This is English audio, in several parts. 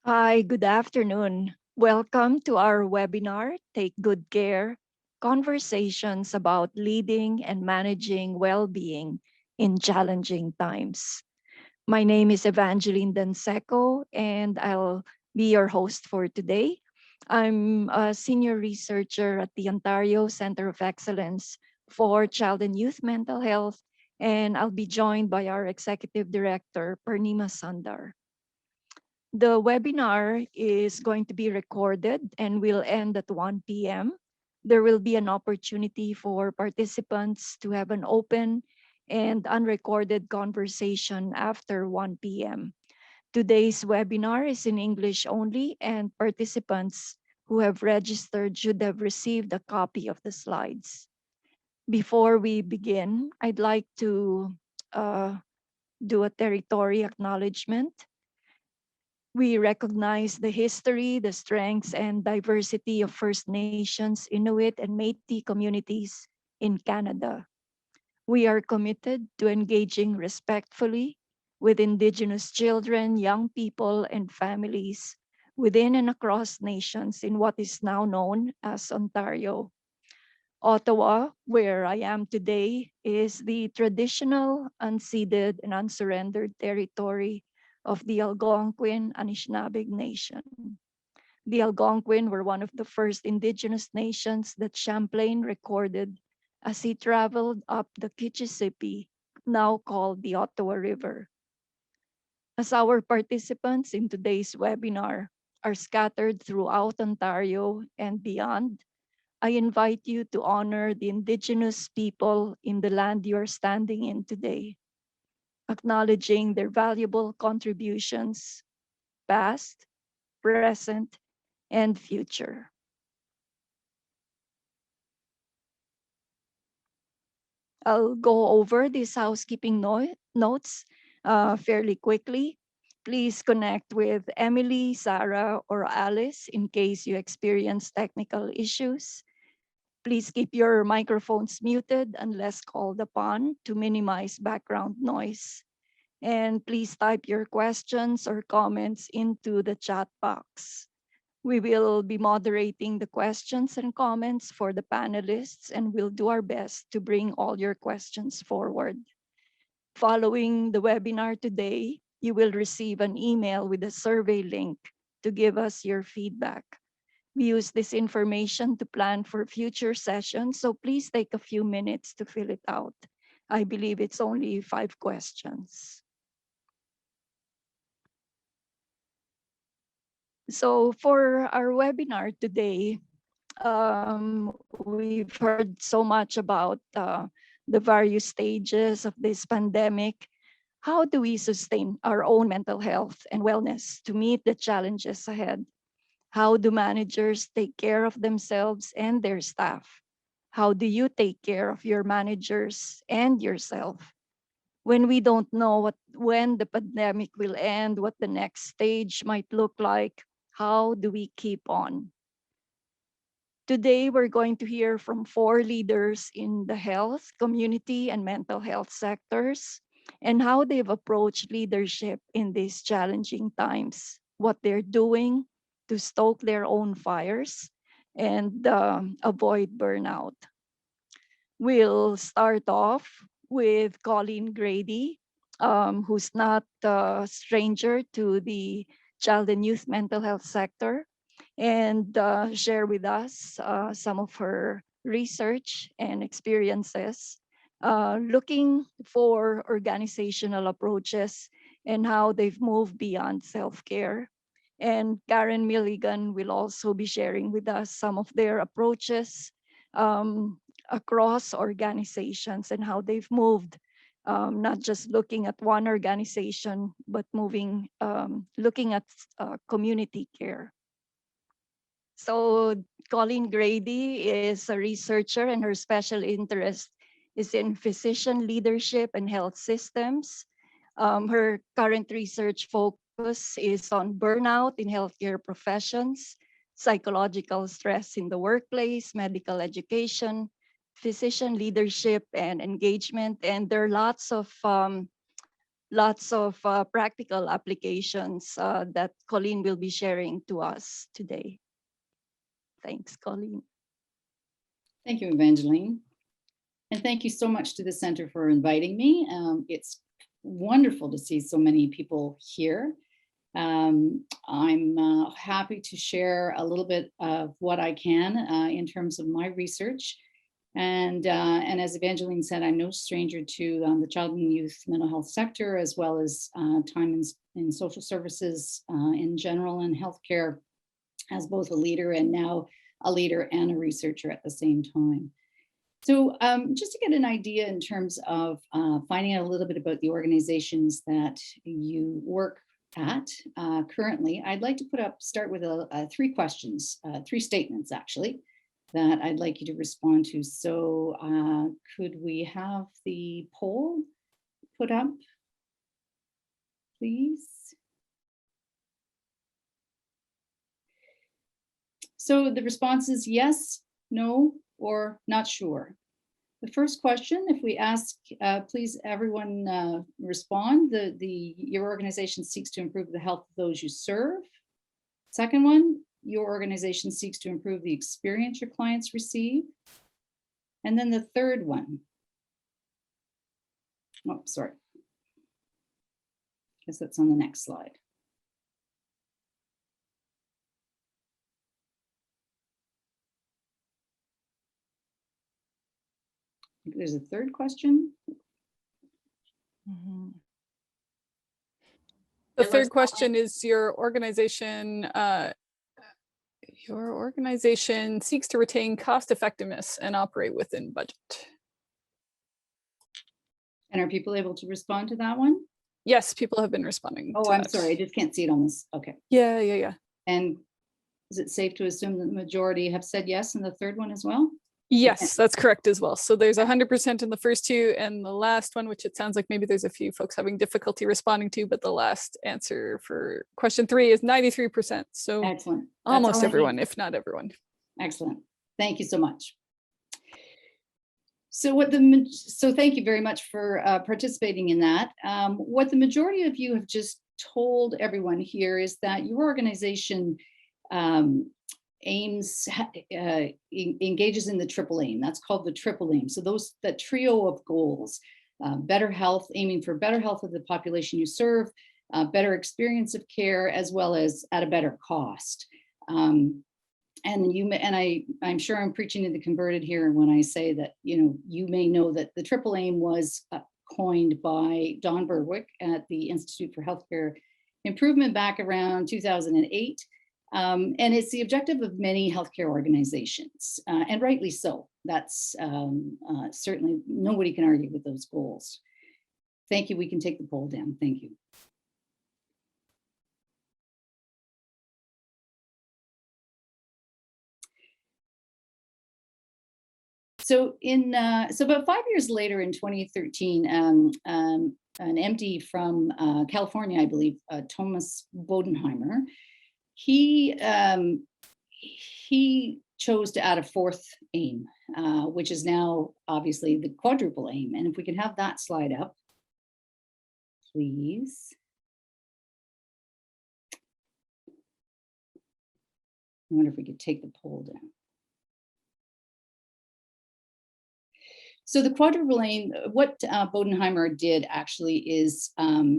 Hi, good afternoon. Welcome to our webinar, Take Good Care, Conversations about Leading and Managing Well-Being in Challenging Times. My name is Evangeline Danseco, and I'll be your host for today. I'm a senior researcher at the Ontario Center of Excellence for Child and Youth Mental Health, and I'll be joined by our Executive Director, Purnima Sundar. The webinar is going to be recorded and will end at 1 p.m. There will be an opportunity for participants to have an open and unrecorded conversation after 1 p.m. Today's webinar is in English only, and participants who have registered should have received a copy of the slides. Before we begin, I'd like to uh, do a territory acknowledgement. We recognize the history, the strengths, and diversity of First Nations, Inuit, and Métis communities in Canada. We are committed to engaging respectfully with Indigenous children, young people, and families within and across nations in what is now known as Ontario. Ottawa, where I am today, is the traditional, unceded, and unsurrendered territory of the Algonquin Anishinaabe Nation. The Algonquin were one of the first Indigenous nations that Champlain recorded as he traveled up the Kichisipi, now called the Ottawa River. As our participants in today's webinar are scattered throughout Ontario and beyond, I invite you to honor the Indigenous people in the land you are standing in today, acknowledging their valuable contributions, past, present, and future. I'll go over these housekeeping notes fairly quickly. Please connect with Emily, Sarah, or Alice in case you experience technical issues. Please keep your microphones muted unless called upon to minimize background noise. And please type your questions or comments into the chat box. We will be moderating the questions and comments for the panelists, and we'll do our best to bring all your questions forward. Following the webinar today, you will receive an email with a survey link to give us your feedback. We use this information to plan for future sessions, so please take a few minutes to fill it out. I believe it's only 5 questions. So for our webinar today, we've heard so much about the various stages of this pandemic. How do we sustain our own mental health and wellness to meet the challenges ahead? How do managers take care of themselves and their staff? How do you take care of your managers and yourself? When we don't know when the pandemic will end, what the next stage might look like, how do we keep on? Today, we're going to hear from 4 leaders in the health, community, and mental health sectors and how they've approached leadership in these challenging times, what they're doing to stoke their own fires and avoid burnout. We'll start off with Colleen Grady, who's not a stranger to the child and youth mental health sector, and share with us some of her research and experiences, looking for organizational approaches and how they've moved beyond self-care. And Karen Milligan will also be sharing with us some of their approaches um, across organizations and how they've moved, not just looking at one organization, but looking at community care. So Colleen Grady is a researcher and her special interest is in physician leadership and health systems. Her current research focus is on burnout in healthcare professions, psychological stress in the workplace, medical education, physician leadership and engagement. And there are lots of lots of practical applications that Colleen will be sharing to us today. Thanks, Colleen. Thank you, Evangeline. And thank you so much to the Center for inviting me. It's wonderful to see so many people here. I'm happy to share a little bit of what I can in terms of my research. And as Evangeline said, I'm no stranger to the child and youth mental health sector, as well as time in social services in general and healthcare, as both a leader and now a leader and a researcher at the same time. So just to get an idea in terms of finding out a little bit about the organizations that you work at currently, I'd like to start with three questions, three statements actually, that I'd like you to respond to. So could we have the poll put up, please? So the response is yes, no, or not sure. The first question, if we ask, please everyone respond, your organization seeks to improve the health of those you serve. Second one, your organization seeks to improve the experience your clients receive. And then the third one, oh, sorry. I guess that's on the next slide. There's a third question. Mm-hmm. The third question is your organization seeks to retain cost effectiveness and operate within budget. And are people able to respond to that one? Yes, people have been responding. Oh, I'm sorry, I just can't see it on this. Okay. Yeah. And is it safe to assume that the majority have said yes in the third one as well? Yes, that's correct as well. So there's 100% in the first two, and the last one, which it sounds like maybe there's a few folks having difficulty responding to, but the last answer for question 3 is 93%. So excellent. Almost everyone, if not everyone. Excellent. Thank you so much. So thank you very much for participating in that. What the majority of you have just told everyone here is that your organization engages in the triple aim. That's called the triple aim. So that trio of goals, better health, aiming for better health of the population you serve, better experience of care, as well as at a better cost. I'm sure I'm preaching to the converted here when I say that, you may know that the triple aim was coined by Don Berwick at the Institute for Healthcare Improvement back around 2008. And it's the objective of many healthcare organizations, and rightly so. That's certainly, nobody can argue with those goals. Thank you. We can take the poll down. Thank you. So about 5 years later, in 2013, an MD from California, I believe, Thomas Bodenheimer, he chose to add a fourth aim, which is now obviously the quadruple aim. And if we can have that slide up, please. I wonder if we could take the poll down. So the quadruple aim, what Bodenheimer did actually is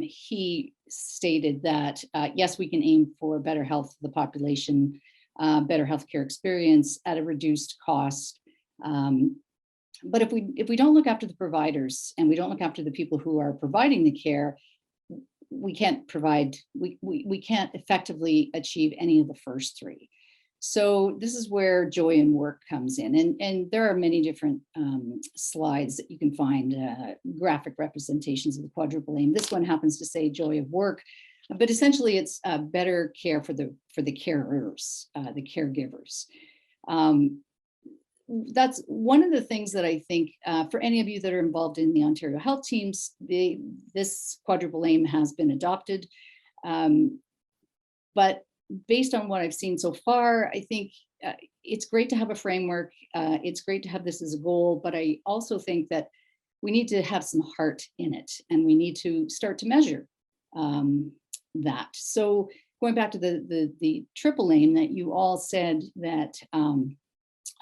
he stated that, yes, we can aim for better health of the population, better healthcare experience at a reduced cost. But if we don't look after the providers and we don't look after the people who are providing the care, we can't effectively achieve any of the first three. So this is where joy in work comes in. And there are many different slides that you can find, graphic representations of the quadruple aim. This one happens to say joy of work, but essentially it's better care for the carers, the caregivers. That's one of the things that I think for any of you that are involved in the Ontario Health teams, this quadruple aim has been adopted. But based on what I've seen so far, I think it's great to have a framework. It's great to have this as a goal, but I also think that we need to have some heart in it, and we need to start to measure that. So going back to the triple aim that you all said that,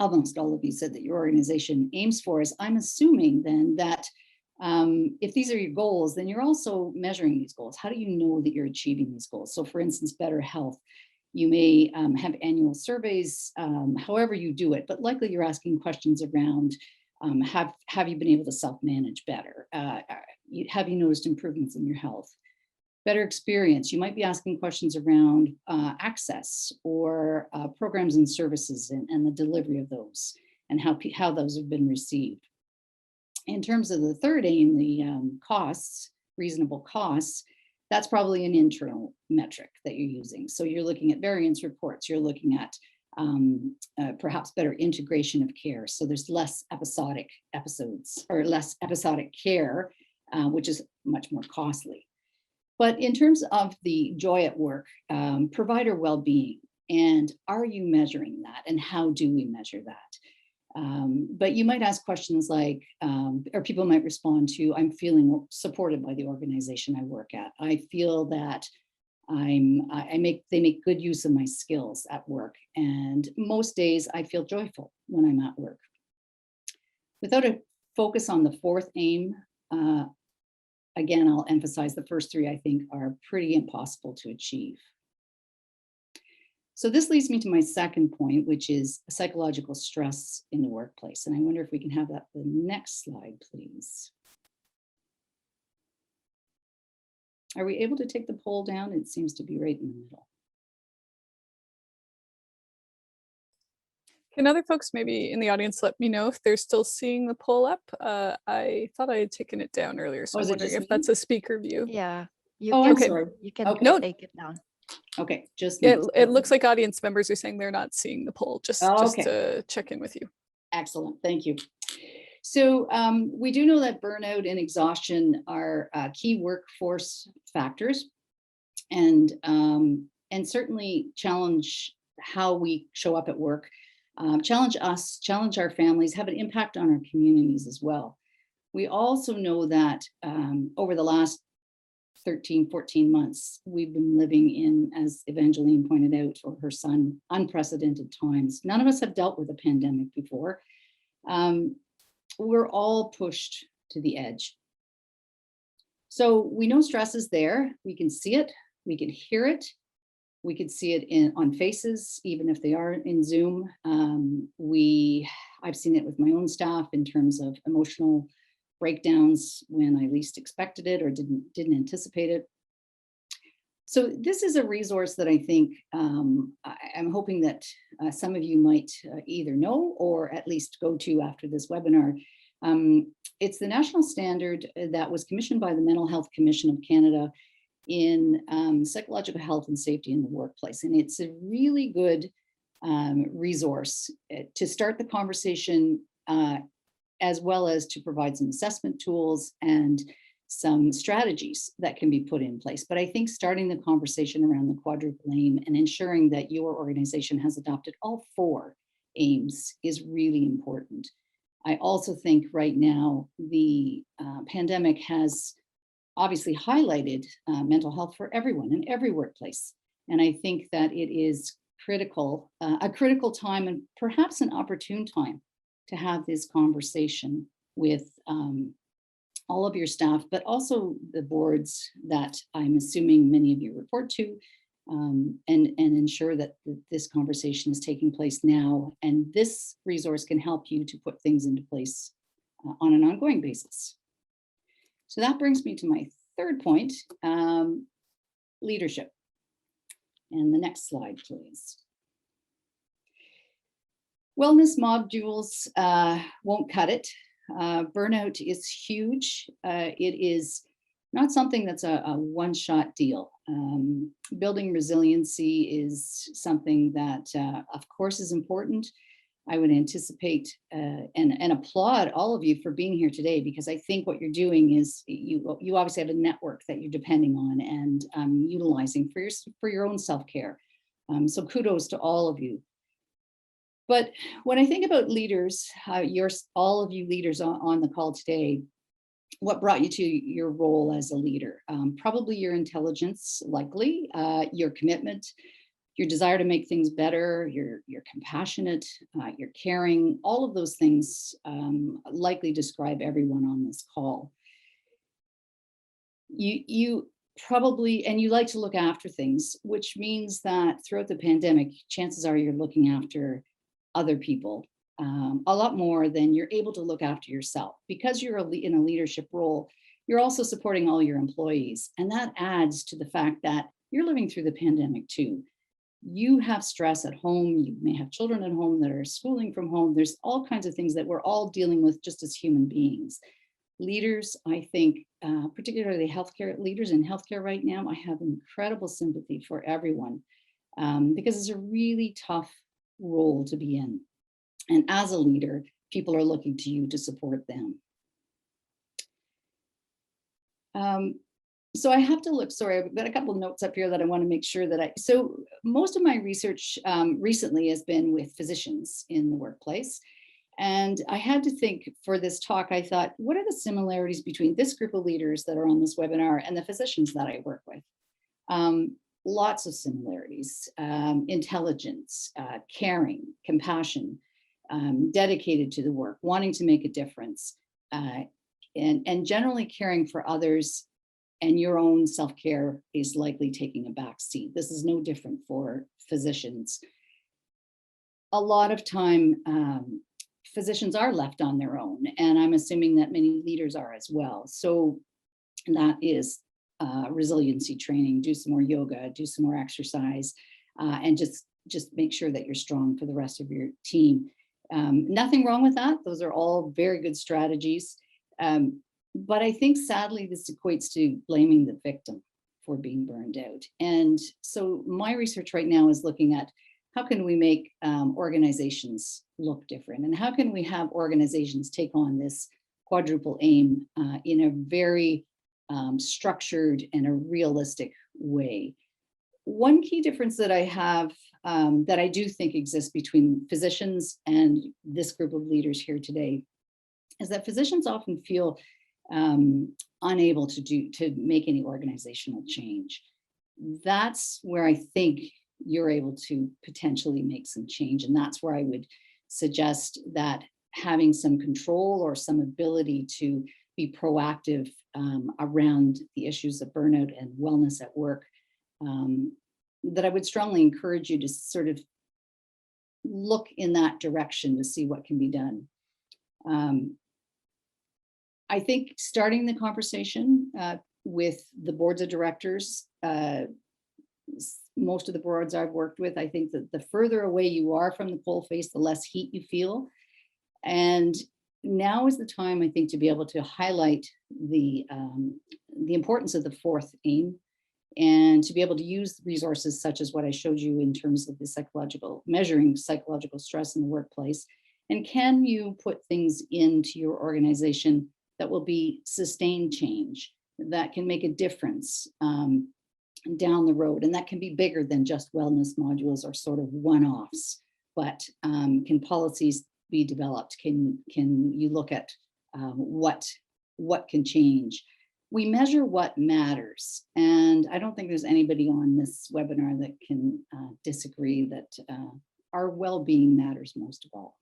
almost all of you said that your organization aims for, is I'm assuming then that if these are your goals, then you're also measuring these goals. How do you know that you're achieving these goals? So for instance, better health, you may have annual surveys, however you do it, but likely you're asking questions around, have you been able to self-manage better? Have you noticed improvements in your health? Better experience, you might be asking questions around access or programs and services and the delivery of those, and how those have been received. In terms of the third aim, the costs, reasonable costs, that's probably an internal metric that you're using. So you're looking at variance reports, you're looking at perhaps better integration of care. So there's less episodic episodes or less episodic care, which is much more costly. But in terms of the joy at work, provider well-being, and are you measuring that, and how do we measure that? But you might ask questions like, or people might respond to, I'm feeling supported by the organization I work at. I feel that they make good use of my skills at work. And most days I feel joyful when I'm at work. Without a focus on the fourth aim, again, I'll emphasize the first three I think are pretty impossible to achieve. So this leads me to my second point, which is psychological stress in the workplace. And I wonder if we can have that the next slide, please. Are we able to take the poll down? It seems to be right in the middle. Can other folks maybe in the audience let me know if they're still seeing the poll up? I thought I had taken it down earlier, so Oh, I'm is it wondering just if me? that's a speaker view. Yeah, you Oh, can, I'm Okay. sorry. you can Okay. take it down. Okay, just Yeah, me. it looks like audience members are saying they're not seeing the poll, just Okay. to check in with you. Excellent, thank you. So we do know that burnout and exhaustion are key workforce factors, and certainly challenge how we show up at work, challenge us, challenge our families, have an impact on our communities as well. We also know that over the last 13, 14 months, we've been living in, as Evangeline pointed out, or her son, unprecedented times. None of us have dealt with a pandemic before. We're all pushed to the edge. So we know stress is there. We can see it, we can hear it, we can see it on faces, even if they are in Zoom. I've seen it with my own staff in terms of emotional breakdowns when I least expected it or didn't anticipate it. So this is a resource that I think I'm hoping that some of you might either know or at least go to after this webinar. It's the national standard that was commissioned by the Mental Health Commission of Canada in psychological health and safety in the workplace. And it's a really good resource to start the conversation, as well as to provide some assessment tools and some strategies that can be put in place. But I think starting the conversation around the quadruple aim and ensuring that your organization has adopted all four aims is really important. I also think right now the pandemic has obviously highlighted mental health for everyone in every workplace. And I think that it is critical, a critical time and perhaps an opportune time to have this conversation with all of your staff, but also the boards that I'm assuming many of you report to, and ensure that this conversation is taking place now. And this resource can help you to put things into place on an ongoing basis. So that brings me to my third point, leadership. And the next slide, please. Wellness modules won't cut it. Burnout is huge. It is not something that's a one-shot deal. Building resiliency is something that, of course, is important. I would anticipate and applaud all of you for being here today, because I think what you're doing is you obviously have a network that you're depending on and utilizing for your own self-care. So kudos to all of you. But when I think about leaders, all of you leaders on the call today, what brought you to your role as a leader? Probably your intelligence, likely, your commitment, your desire to make things better, you're compassionate, you're caring. All of those things likely describe everyone on this call. You probably, and you like to look after things, which means that throughout the pandemic, chances are you're looking after other people a lot more than you're able to look after yourself. Because you're in a leadership role, you're also supporting all your employees. And that adds to the fact that you're living through the pandemic too. You have stress at home, you may have children at home that are schooling from home. There's all kinds of things that we're all dealing with just as human beings. Leaders, I think, particularly healthcare leaders in healthcare right now, I have incredible sympathy for everyone because it's a really tough role to be in. And as a leader, people are looking to you to support them. So I have to look, sorry, I've got a couple of notes up here that I want to make sure that so most of my research recently has been with physicians in the workplace. And I had to think for this talk, I thought, what are the similarities between this group of leaders that are on this webinar and the physicians that I work with? Lots of similarities: intelligence, caring, compassion, dedicated to the work, wanting to make a difference, and generally caring for others, and your own self-care is likely taking a back seat. This is no different for physicians. A lot of time, physicians are left on their own, and I'm assuming that many leaders are as well. So that is resiliency training, do some more yoga, do some more exercise, and just make sure that you're strong for the rest of your team. Nothing wrong with that. Those are all very good strategies. But I think sadly, this equates to blaming the victim for being burned out. And so my research right now is looking at how can we make organizations look different? And how can we have organizations take on this quadruple aim in a very structured and a realistic way? One key difference that I have that I do think exists between physicians and this group of leaders here today is that physicians often feel unable to make any organizational change. That's where I think you're able to potentially make some change. And that's where I would suggest that having some control or some ability to be proactive around the issues of burnout and wellness at work, that I would strongly encourage you to sort of look in that direction to see what can be done. I think starting the conversation with the boards of directors, most of the boards I've worked with, I think that the further away you are from the coalface, the less heat you feel. And now is the time, I think, to be able to highlight the importance of the fourth aim, and to be able to use resources such as what I showed you in terms of the measuring psychological stress in the workplace. And can you put things into your organization that will be sustained change, that can make a difference down the road, and that can be bigger than just wellness modules or sort of one-offs, but can policies be developed? Can you look at what can change? We measure what matters, and I don't think there's anybody on this webinar that can disagree that our well-being matters most of all.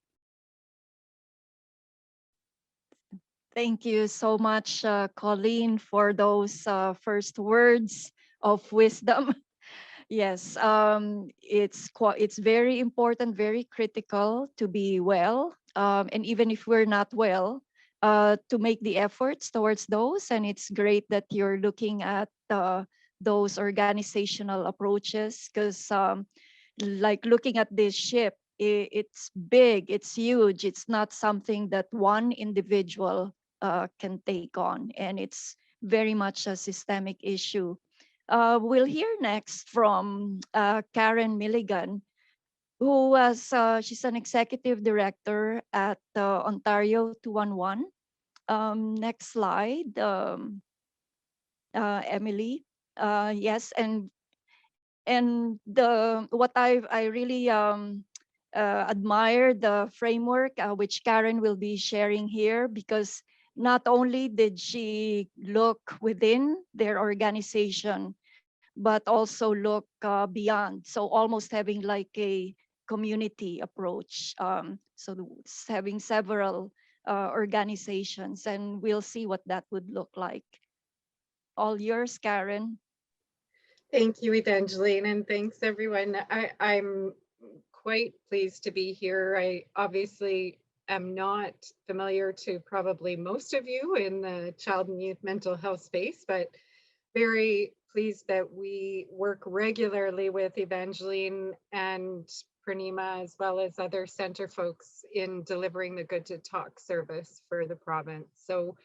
Thank you so much, Colleen, for those first words of wisdom. Yes, it's very important, very critical to be well, and even if we're not well, to make the efforts towards those. And it's great that you're looking at those organizational approaches, because like looking at this ship, it's big, it's huge. It's not something that one individual can take on, and it's very much a systemic issue. We'll hear next from Karen Milligan, who was, she's an executive director at Ontario 211. Next slide, Emily. Yes, and what I really admire the framework which Karen will be sharing here, because not only did she look within their organization, but also look beyond. So almost having like a community approach. Having several organizations, and we'll see what that would look like. All yours, Karen. Thank you, Evangeline, and thanks everyone. I'm quite pleased to be here. I obviously am not familiar to probably most of you in the child and youth mental health space, but very pleased that we work regularly with Evangeline and Pranima, as well as other center folks, in delivering the Good to Talk service for the province. So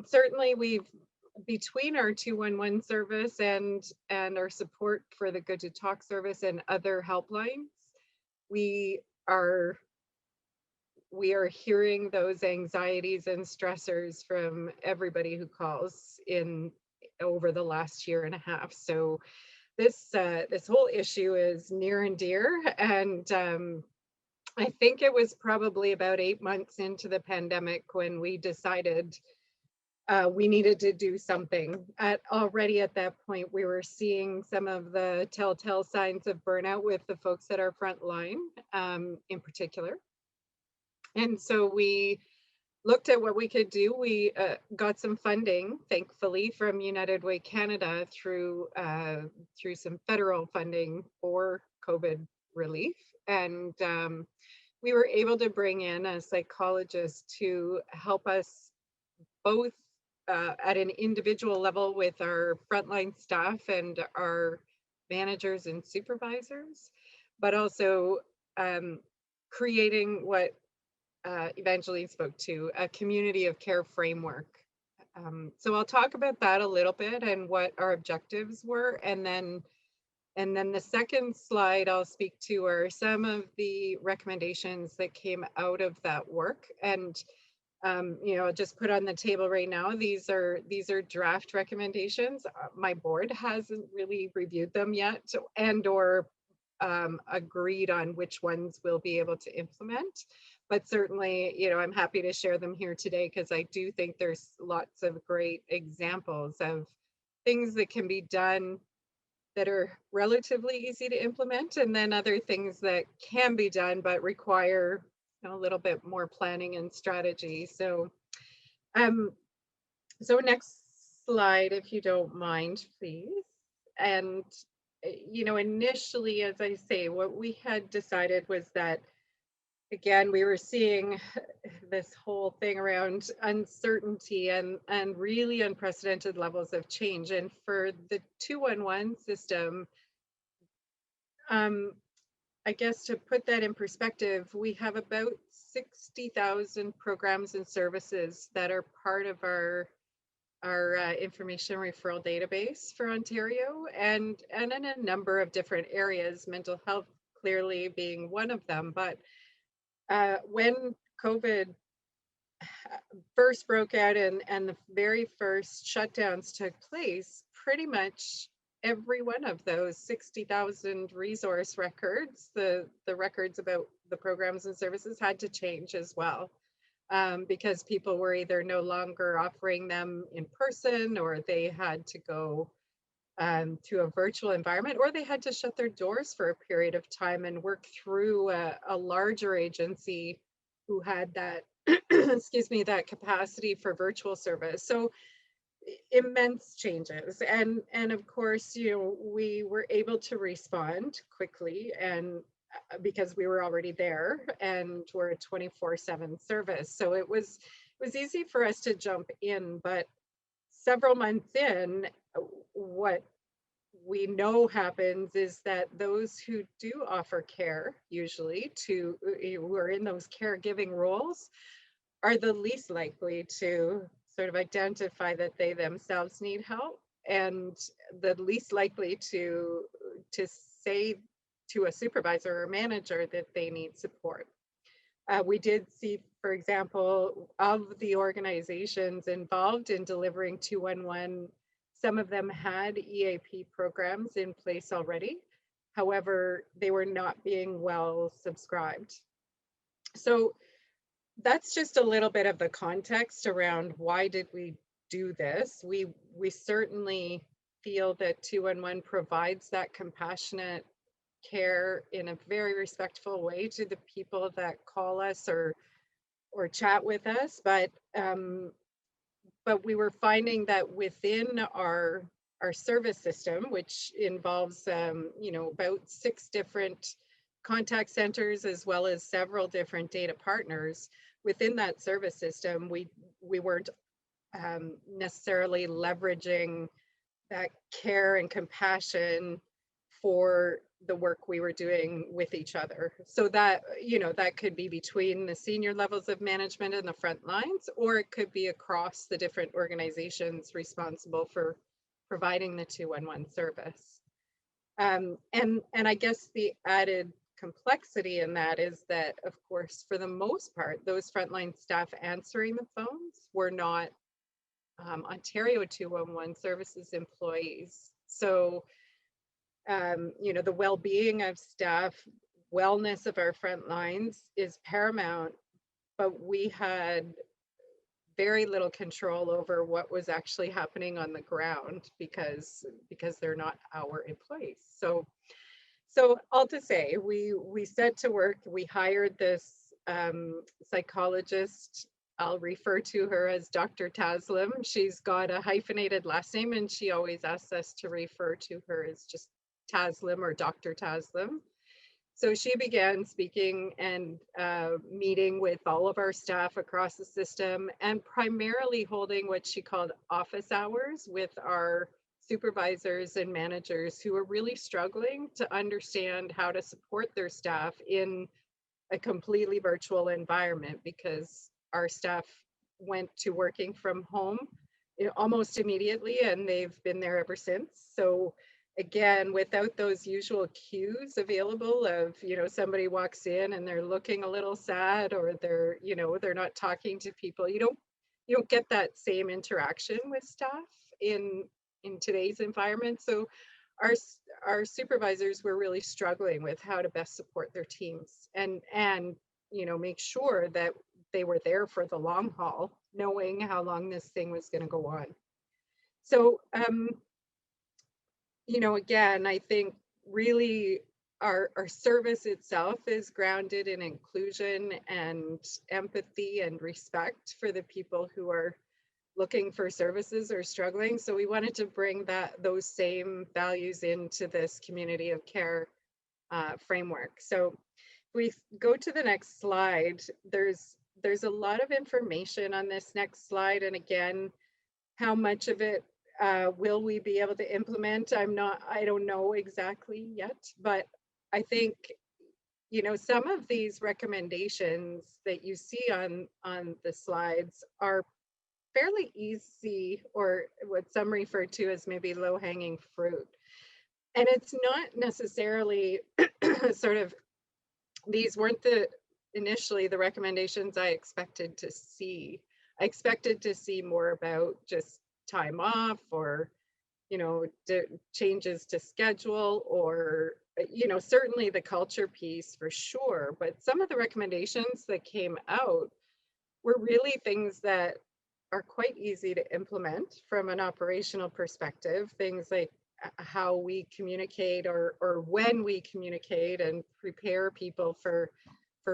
certainly we've, between our 211 service and our support for the Good to Talk service and other helplines, we are hearing those anxieties and stressors from everybody who calls in over the last year and a half. So this whole issue is near and dear, and I think it was probably about 8 months into the pandemic when we decided we needed to do something. Already at that point, we were seeing some of the telltale signs of burnout with the folks at our front line in particular. And so we looked at what we could do. We got some funding, thankfully, from United Way Canada through some federal funding for COVID relief. And we were able to bring in a psychologist to help us both at an individual level with our frontline staff and our managers and supervisors, but also creating what Evangeline spoke to, a community of care framework. So I'll talk about that a little bit and what our objectives were, and then the second slide I'll speak to are some of the recommendations that came out of that work. And I'll just put on the table right now, these are draft recommendations. My board hasn't really reviewed them yet and or agreed on which ones we'll be able to implement. But certainly, I'm happy to share them here today, because I do think there's lots of great examples of things that can be done that are relatively easy to implement, and then other things that can be done but require a little bit more planning and strategy. So next slide, if you don't mind, please. And initially, as I say, what we had decided was that, again, we were seeing this whole thing around uncertainty and really unprecedented levels of change. And for the 211 system, I guess to put that in perspective, we have about 60,000 programs and services that are part of our information referral database for Ontario, and in a number of different areas, mental health clearly being one of them. But when COVID first broke out and the very first shutdowns took place, pretty much every one of those 60,000 resource records, the records about the programs and services, had to change as well, because people were either no longer offering them in person, or they had to go to a virtual environment, or they had to shut their doors for a period of time and work through a larger agency who had that excuse me, that capacity for virtual service. So immense changes, and of course, we were able to respond quickly, and because we were already there and we're a 24/7 service, so it was easy for us to jump in. But several months in, what we know happens is that those who do offer care, usually who are in those caregiving roles, are the least likely to sort of identify that they themselves need help, and the least likely to say to a supervisor or manager that they need support. We did see, for example, of the organizations involved in delivering 211, some of them had EAP programs in place already. However, they were not being well subscribed. So that's just a little bit of the context around why did we do this. We certainly feel that 211 provides that compassionate care in a very respectful way to the people that call us or chat with us, but we were finding that within our service system, which involves you know, about 6 different contact centers as well as several different data partners within that service system, we weren't necessarily leveraging that care and compassion for the work we were doing with each other. So that, you know, that could be between the senior levels of management and the front lines, or it could be across the different organizations responsible for providing the 211 service. And I guess the added complexity in that is that, of course, for the most part, those frontline staff answering the phones were not Ontario 211 services employees. So you know, the well-being of staff, wellness of our front lines is paramount, but we had very little control over what was actually happening on the ground because they're not our employees. So all to say, we set to work. We hired this psychologist. I'll refer to her as Dr. Taslim. She's got a hyphenated last name, and she always asks us to refer to her as just Taslim or Dr. Taslim. So she began speaking and meeting with all of our staff across the system, and primarily holding what she called office hours with our supervisors and managers who were really struggling to understand how to support their staff in a completely virtual environment, because our staff went to working from home almost immediately, and they've been there ever since. So again, without those usual cues available of, you know, somebody walks in and they're looking a little sad, or they're, you know, they're not talking to people, you don't get that same interaction with staff in today's environment. So our supervisors were really struggling with how to best support their teams and you know, make sure that they were there for the long haul, knowing how long this thing was going to go on. So you know, again, I think really our service itself is grounded in inclusion and empathy and respect for the people who are looking for services or struggling. So we wanted to bring those same values into this community of care framework. So if we go to the next slide, there's a lot of information on this next slide. And again, how much of it will we be able to implement? I don't know exactly yet, but I think, you know, some of these recommendations that you see on the slides are fairly easy, or what some refer to as maybe low-hanging fruit. And it's not necessarily sort of, these weren't initially the recommendations I expected to see. I expected to see more about just time off, or, you know, changes to schedule, or, you know, certainly the culture piece for sure. But some of the recommendations that came out were really things that are quite easy to implement from an operational perspective. Things like how we communicate, or when we communicate and prepare people for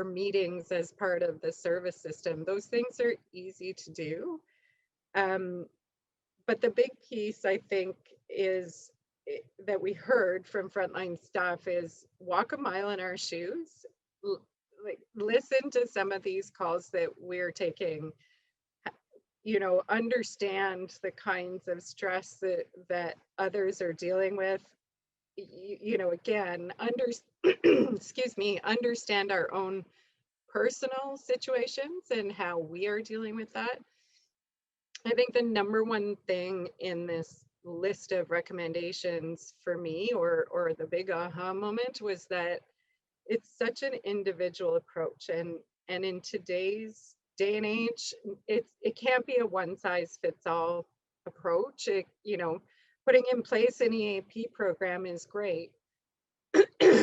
meetings as part of the service system. Those things are easy to do. But the big piece, I think, is that we heard from frontline staff is walk a mile in our shoes. Like, listen to some of these calls that we're taking, you know, understand the kinds of stress that others are dealing with. You know, again, excuse me, understand our own personal situations and how we are dealing with that. I think the number one thing in this list of recommendations for me, or the big aha moment, was that it's such an individual approach, and in today's day and age, it can't be a one-size-fits-all approach. You know, putting in place an EAP program is great,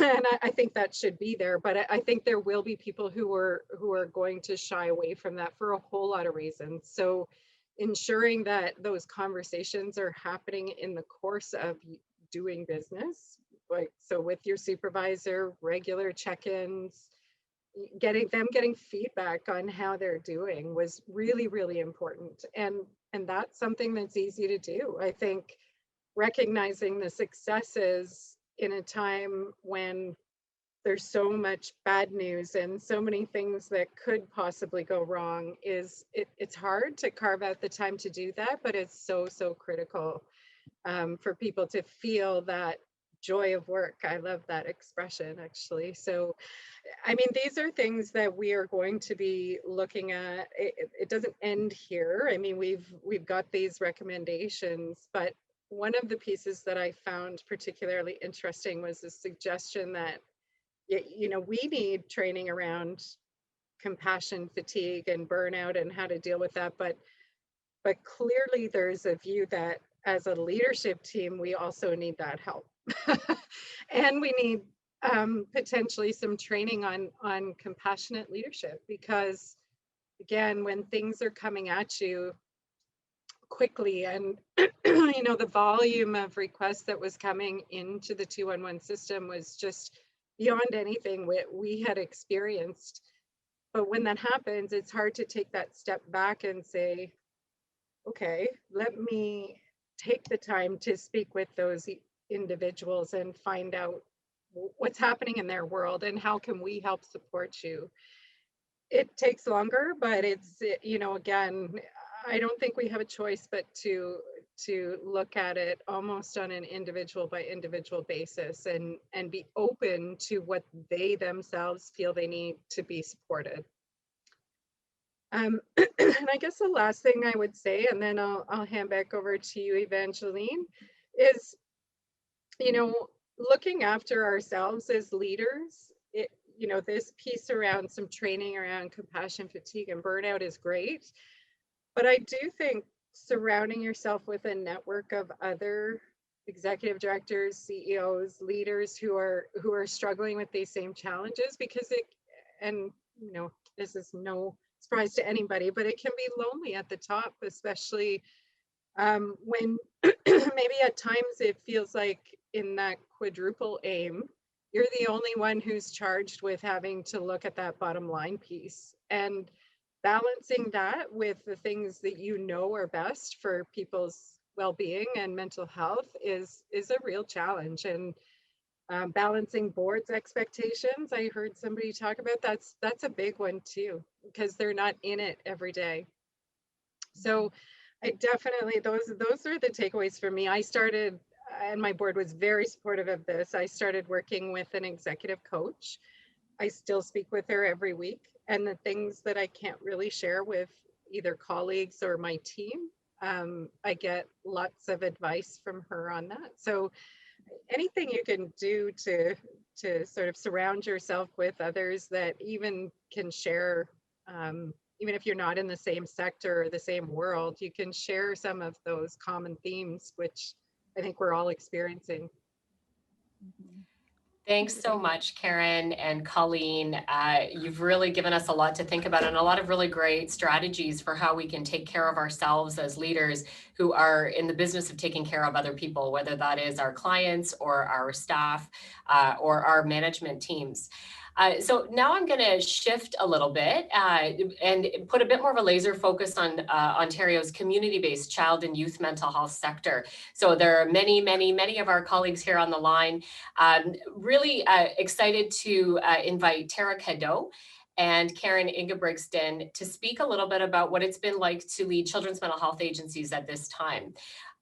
and I think that should be there, but I think there will be people who are going to shy away from that for a whole lot of reasons. So ensuring that those conversations are happening in the course of doing business, like so with your supervisor, regular check-ins, getting feedback on how they're doing was really, really important. And that's something that's easy to do. I think recognizing the successes in a time when there's so much bad news and so many things that could possibly go wrong it's hard to carve out the time to do that, but it's so critical for people to feel that joy of work. I love that expression, actually. So I mean, these are things that we are going to be looking at. It doesn't end here. I mean, we've got these recommendations, but one of the pieces that I found particularly interesting was the suggestion that, you know, we need training around compassion fatigue and burnout and how to deal with that. But clearly there's a view that as a leadership team, we also need that help. And we need potentially some training on compassionate leadership, because again, when things are coming at you quickly and you know, the volume of requests that was coming into the 211 system was just beyond anything we had experienced. But when that happens, it's hard to take that step back and say, okay, let me take the time to speak with those individuals and find out what's happening in their world and how can we help support you. It takes longer, but it's, you know, again, I don't think we have a choice but to look at it almost on an individual by individual basis and be open to what they themselves feel they need to be supported. And I guess the last thing I would say, and then I'll hand back over to you, Evangeline, is, you know, looking after ourselves as leaders. You know, this piece around some training around compassion fatigue and burnout is great, but I do think surrounding yourself with a network of other executive directors, CEOs, leaders who are struggling with these same challenges, because and you know, this is no surprise to anybody, but it can be lonely at the top, especially when maybe at times it feels like in that quadruple aim, you're the only one who's charged with having to look at that bottom line piece, and balancing that with the things that you know are best for people's well-being and mental health is a real challenge. And balancing board's expectations, I heard somebody talk about, that's a big one too, because they're not in it every day. So I definitely, those are the takeaways for me. I started, and my board was very supportive of this, I started working with an executive coach. I still speak with her every week, and the things that I can't really share with either colleagues or my team, I get lots of advice from her on that. So anything you can do to sort of surround yourself with others that even can share, even if you're not in the same sector or the same world, you can share some of those common themes, which I think we're all experiencing. Thanks so much, Karen and Colleen. You've really given us a lot to think about and a lot of really great strategies for how we can take care of ourselves as leaders who are in the business of taking care of other people, whether that is our clients or our staff or our management teams. So now I'm going to shift a little bit and put a bit more of a laser focus on Ontario's community-based child and youth mental health sector. So there are many of our colleagues here on the line. Really excited to invite Tara Cadeau and Karen Ingebrigtsen to speak a little bit about what it's been like to lead children's mental health agencies at this time.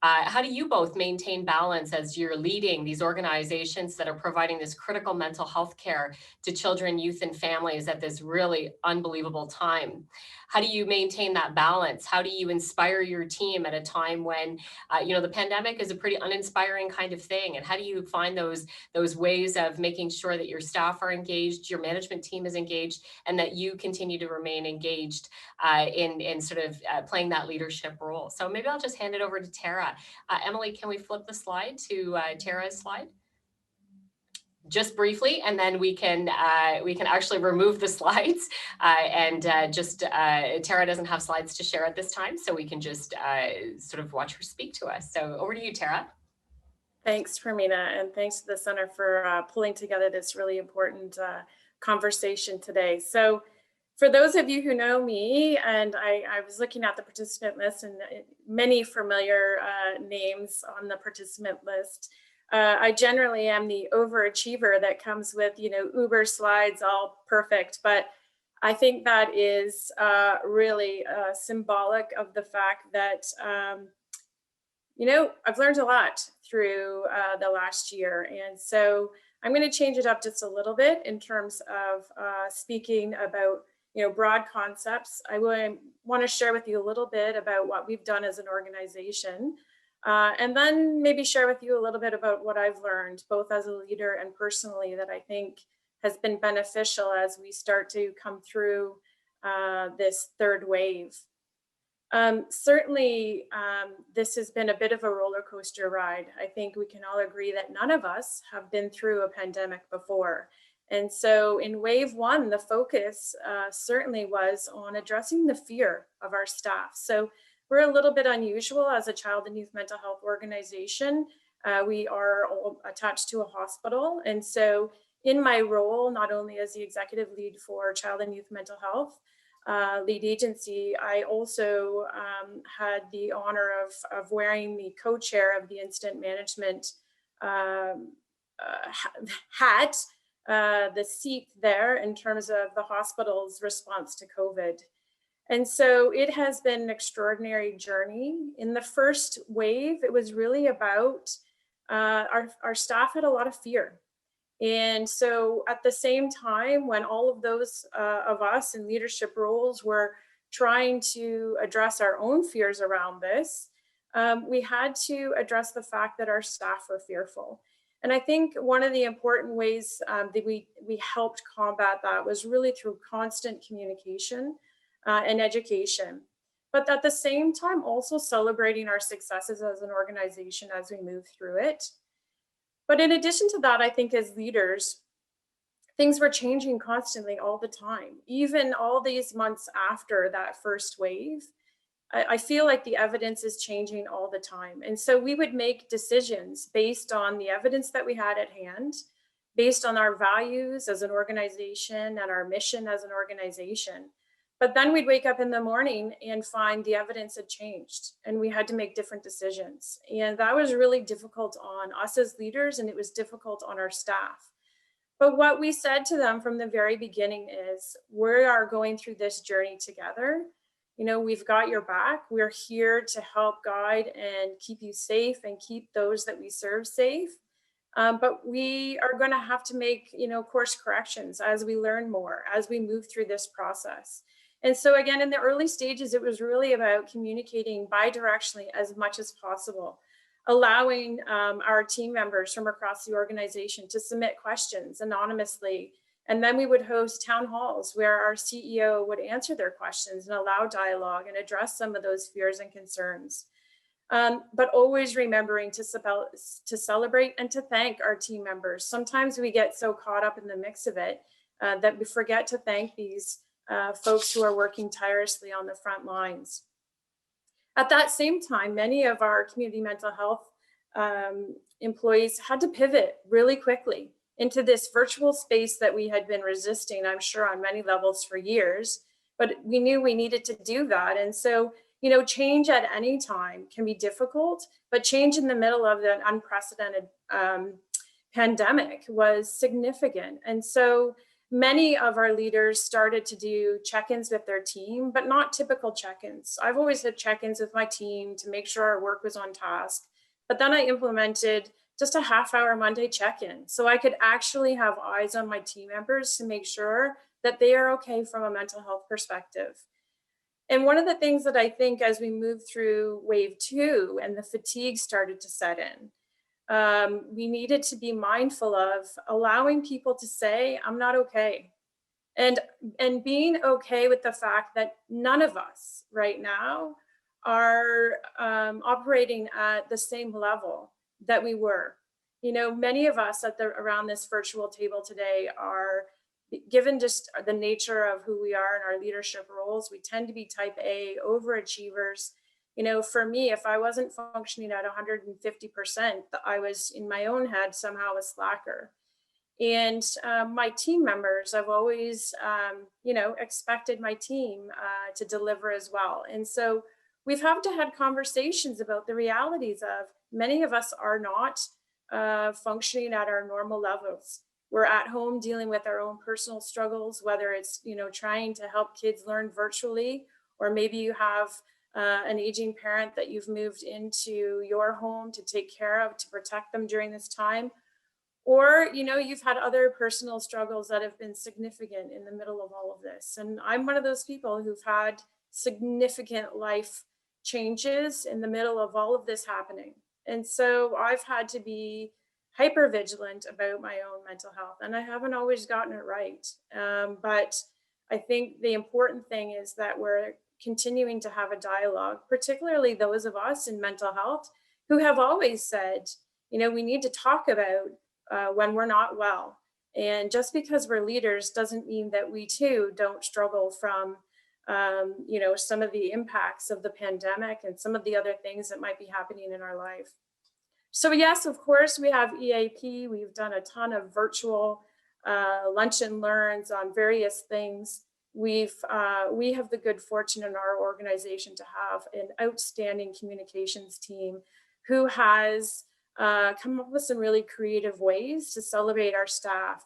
How do you both maintain balance as you're leading these organizations that are providing this critical mental health care to children, youth, and families at this really unbelievable time? How do you maintain that balance? How do you inspire your team at a time when, you know, the pandemic is a pretty uninspiring kind of thing? And how do you find those ways of making sure that your staff are engaged, your management team is engaged, and that you continue to remain engaged in sort of playing that leadership role? So maybe I'll just hand it over to Tara. Emily, can we flip the slide to Tara's slide? just briefly, and then we can actually remove the slides. Tara doesn't have slides to share at this time, so we can just sort of watch her speak to us. So over to you, Tara. Thanks, Fermina, and thanks to the Center for pulling together this really important conversation today. So for those of you who know me, and I was looking at the participant list, and many familiar names on the participant list. I generally am the overachiever that comes with, Uber slides, all perfect. But I think that is really symbolic of the fact that, I've learned a lot through the last year. And so I'm going to change it up just a little bit in terms of speaking about, broad concepts. I want to share with you a little bit about what we've done as an organization. And then maybe share with you a little bit about what I've learned, both as a leader and personally, that I think has been beneficial as we start to come through this third wave. Certainly, this has been a bit of a roller coaster ride. I think we can all agree that none of us have been through a pandemic before. And so in wave one, the focus certainly was on addressing the fear of our staff. So we're a little bit unusual as a child and youth mental health organization. We are all attached to a hospital. And so in my role, not only as the executive lead for child and youth mental health lead agency, I also had the honor of wearing the co-chair of the incident management hat, the seat there in terms of the hospital's response to COVID. And so it has been an extraordinary journey. In the first wave, it was really about our staff had a lot of fear. And so at the same time, when all of those of us in leadership roles were trying to address our own fears around this, we had to address the fact that our staff were fearful. And I think one of the important ways that we helped combat that was really through constant communication and education, but at the same time also celebrating our successes as an organization as we move through it. But in addition to that, I think as leaders, things were changing constantly all the time. Even all these months after that first wave, I feel like the evidence is changing all the time. And so we would make decisions based on the evidence that we had at hand, based on our values as an organization and our mission as an organization. But then we'd wake up in the morning and find the evidence had changed and we had to make different decisions. And that was really difficult on us as leaders, and it was difficult on our staff. But what we said to them from the very beginning is, we are going through this journey together. We've got your back. We're here to help guide and keep you safe and keep those that we serve safe. But we are going to have to make, course corrections as we learn more, as we move through this process. And so again, in the early stages, it was really about communicating bidirectionally as much as possible, allowing our team members from across the organization to submit questions anonymously. And then we would host town halls where our CEO would answer their questions and allow dialogue and address some of those fears and concerns. But always remembering to celebrate and to thank our team members. Sometimes we get so caught up in the mix of it that we forget to thank these folks who are working tirelessly on the front lines. At that same time, many of our community mental health employees had to pivot really quickly into this virtual space that we had been resisting, I'm sure, on many levels for years, but we knew we needed to do that. And so, change at any time can be difficult, but change in the middle of an unprecedented pandemic was significant. And so many of our leaders started to do check-ins with their team, but not typical check-ins. I've always had check-ins with my team to make sure our work was on task, but then I implemented just a half-hour Monday check-in so I could actually have eyes on my team members to make sure that they are okay from a mental health perspective. And one of the things that I think as we moved through wave 2 and the fatigue started to set in, we needed to be mindful of allowing people to say, I'm not okay. And being okay with the fact that none of us right now are operating at the same level that we were. You know, many of us around this virtual table today are, given just the nature of who we are in our leadership roles, we tend to be type A, overachievers. You know, for me, if I wasn't functioning at 150%, I was in my own head somehow a slacker. And my team members, I've always, you know, expected my team to deliver as well. And so we've had to have conversations about the realities of many of us are not functioning at our normal levels. We're at home dealing with our own personal struggles, whether it's, you know, trying to help kids learn virtually, or maybe you have an aging parent that you've moved into your home to take care of, to protect them during this time. Or, you know, you've had other personal struggles that have been significant in the middle of all of this. And I'm one of those people who've had significant life changes in the middle of all of this happening. And so I've had to be hyper vigilant about my own mental health, and I haven't always gotten it right. But I think the important thing is that we're continuing to have a dialogue, particularly those of us in mental health who have always said, you know, we need to talk about when we're not well. And just because we're leaders doesn't mean that we too don't struggle from, you know, some of the impacts of the pandemic and some of the other things that might be happening in our life. So yes, of course, we have EAP. We've done a ton of virtual lunch and learns on various things. We have the good fortune in our organization to have an outstanding communications team who has come up with some really creative ways to celebrate our staff.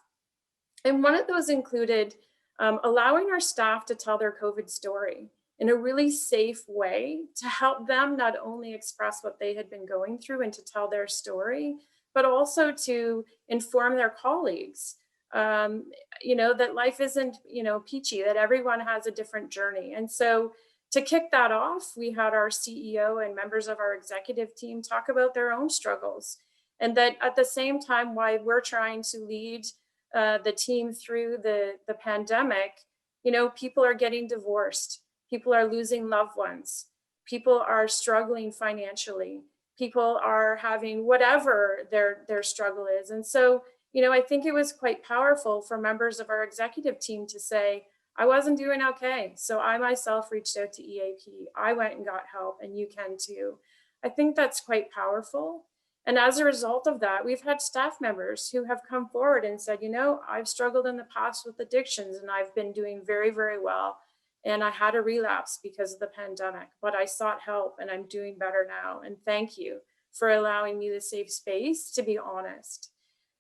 And one of those included allowing our staff to tell their COVID story in a really safe way to help them not only express what they had been going through and to tell their story, but also to inform their colleagues, you know, that life isn't, you know, peachy, that everyone has a different journey. And so to kick that off, we had our CEO and members of our executive team talk about their own struggles. And that at the same time, while we're trying to lead the team through the pandemic, you know, people are getting divorced, people are losing loved ones, people are struggling financially, people are having whatever their struggle is. And so, you know, I think it was quite powerful for members of our executive team to say, I wasn't doing okay. So I myself reached out to EAP. I went and got help, and you can too. I think that's quite powerful. And as a result of that, we've had staff members who have come forward and said, you know, I've struggled in the past with addictions and I've been doing very, very well. And I had a relapse because of the pandemic, but I sought help and I'm doing better now. And thank you for allowing me the safe space to be honest.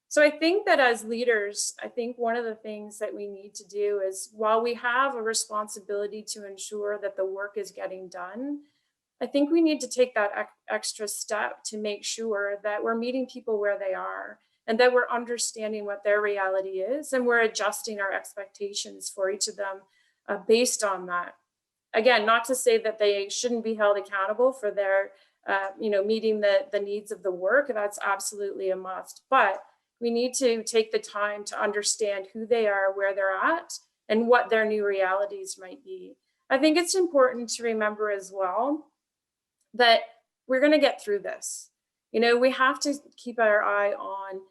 So I think that as leaders, I think one of the things that we need to do is, while we have a responsibility to ensure that the work is getting done, I think we need to take that extra step to make sure that we're meeting people where they are and that we're understanding what their reality is and we're adjusting our expectations for each of them based on that. Again, not to say that they shouldn't be held accountable for their, you know, meeting the needs of the work. That's absolutely a must. But we need to take the time to understand who they are, where they're at, and what their new realities might be. I think it's important to remember as well that we're going to get through this. You know, we have to keep our eye on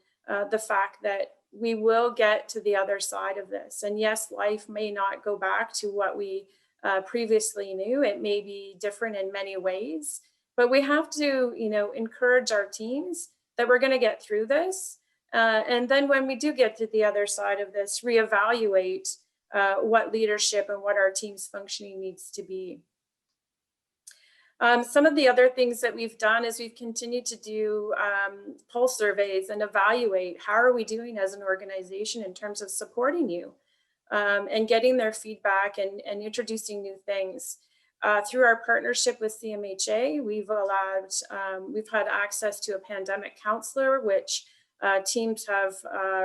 the fact that we will get to the other side of this. And yes, life may not go back to what we previously knew. It may be different in many ways, but we have to, you know, encourage our teams that we're going to get through this. And then when we do get to the other side of this, reevaluate what leadership and what our team's functioning needs to be. Some of the other things that we've done is we've continued to do pulse surveys and evaluate how are we doing as an organization in terms of supporting you and getting their feedback and introducing new things. Through our partnership with CMHA, we've had access to a pandemic counselor, which teams have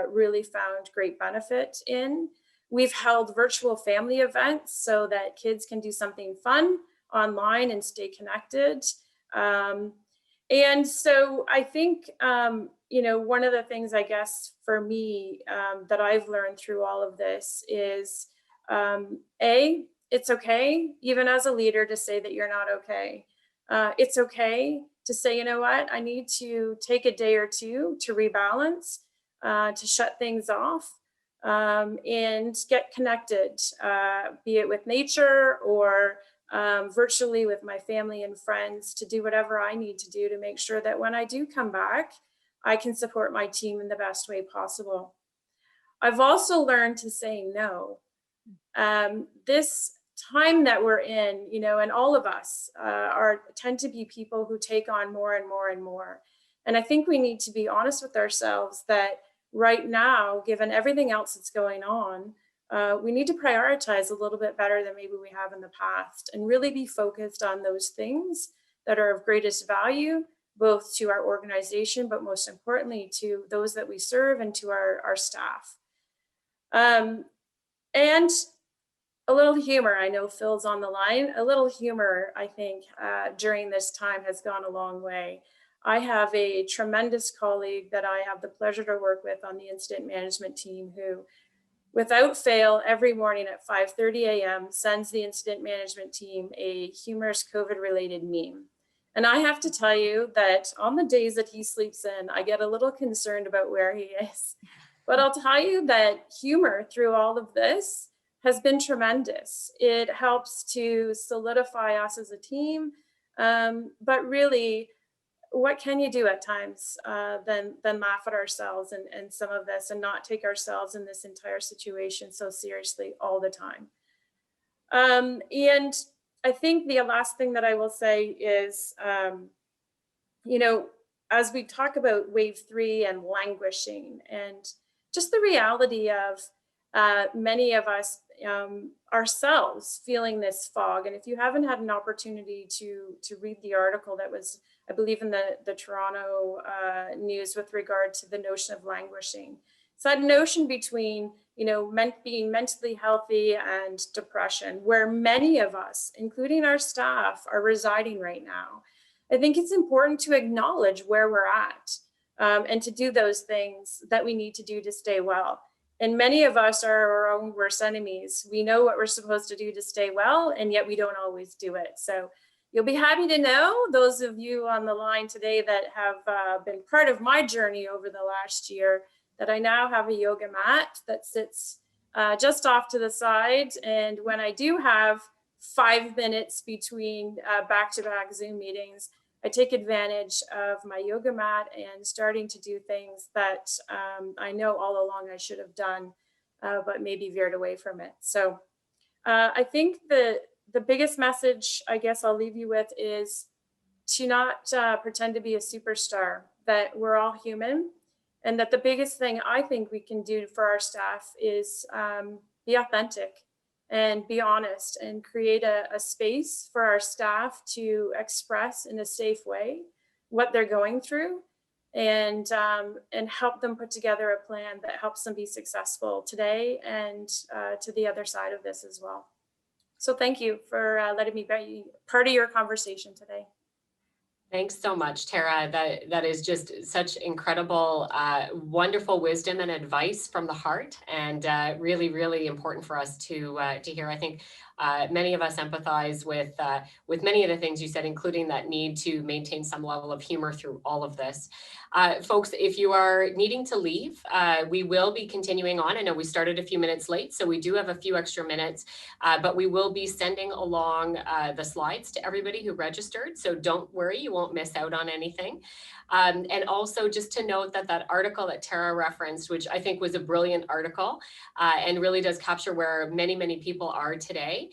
really found great benefit in. We've held virtual family events so that kids can do something fun online and stay connected. And so I think, you know, one of the things I guess for me that I've learned through all of this is it's okay, even as a leader, to say that you're not okay. It's okay to say, you know what, I need to take a day or two to rebalance, to shut things off, and get connected, be it with nature or virtually with my family and friends, to do whatever I need to do to make sure that when I do come back, I can support my team in the best way possible. I've also learned to say no. This time that we're in, you know, and all of us tend to be people who take on more and more and more. And I think we need to be honest with ourselves that right now, given everything else that's going on, we need to prioritize a little bit better than maybe we have in the past, and really be focused on those things that are of greatest value, both to our organization, but most importantly to those that we serve and to our staff. And a little humor, I know Phil's on the line, a little humor, I think, during this time has gone a long way. I have a tremendous colleague that I have the pleasure to work with on the incident management team who, without fail, every morning at 5:30 a.m. sends the incident management team a humorous COVID-related meme. And I have to tell you that on the days that he sleeps in, I get a little concerned about where he is. But I'll tell you that humor through all of this has been tremendous. It helps to solidify us as a team, but really, what can you do at times than laugh at ourselves and some of this, and not take ourselves in this entire situation so seriously all the time. And I think the last thing that I will say is, you know, as we talk about wave 3 and languishing, and just the reality of many of us ourselves feeling this fog. And if you haven't had an opportunity to read the article that was, I believe, in the Toronto news with regard to the notion of languishing, it's that notion between, you know, being mentally healthy and depression, where many of us, including our staff, are residing right now. I think it's important to acknowledge where we're at, and to do those things that we need to do to stay well. And many of us are our own worst enemies. We know what we're supposed to do to stay well, and yet we don't always do it. So you'll be happy to know, those of you on the line today that have been part of my journey over the last year, that I now have a yoga mat that sits just off to the side. And when I do have 5 minutes between back-to-back Zoom meetings, I take advantage of my yoga mat and starting to do things that I know all along I should have done, but maybe veered away from it. So I think the biggest message I guess I'll leave you with is to not pretend to be a superstar, that we're all human, and that the biggest thing I think we can do for our staff is be authentic and be honest, and create a space for our staff to express in a safe way what they're going through, and help them put together a plan that helps them be successful today and to the other side of this as well. So thank you for letting me be part of your conversation today. Thanks so much, Tara. That is just such incredible, wonderful wisdom and advice from the heart, and really, really important for us to hear. I think many of us empathize with many of the things you said, including that need to maintain some level of humor through all of this. Folks, if you are needing to leave, we will be continuing on. I know we started a few minutes late, so we do have a few extra minutes, but we will be sending along the slides to everybody who registered. So don't worry, you won't miss out on anything. And also just to note that article that Tara referenced, which I think was a brilliant article and really does capture where many, many people are today,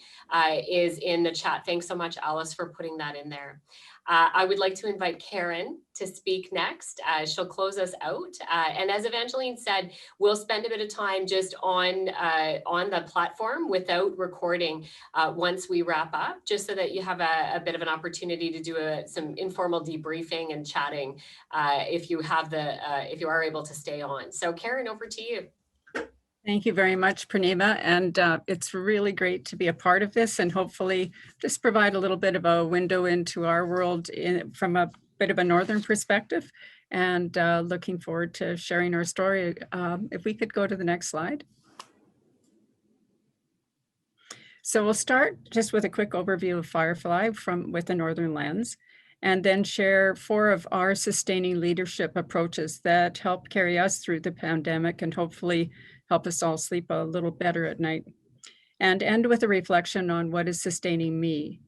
is in the chat. Thanks so much, Alice, for putting that in there. I would like to invite Karen to speak next. She'll close us out. And as Evangeline said, we'll spend a bit of time just on the platform without recording once we wrap up, just so that you have a bit of an opportunity to do some informal debriefing and chatting if you are able to stay on. So Karen, over to you. Thank you very much, Pranima. And it's really great to be a part of this, and hopefully just provide a little bit of a window into our world from a bit of a northern perspective, and looking forward to sharing our story. If we could go to the next slide. So we'll start just with a quick overview of Firefly with a northern lens. and then share 4 of our sustaining leadership approaches that help carry us through the pandemic and hopefully help us all sleep a little better at night. And end with a reflection on what is sustaining me.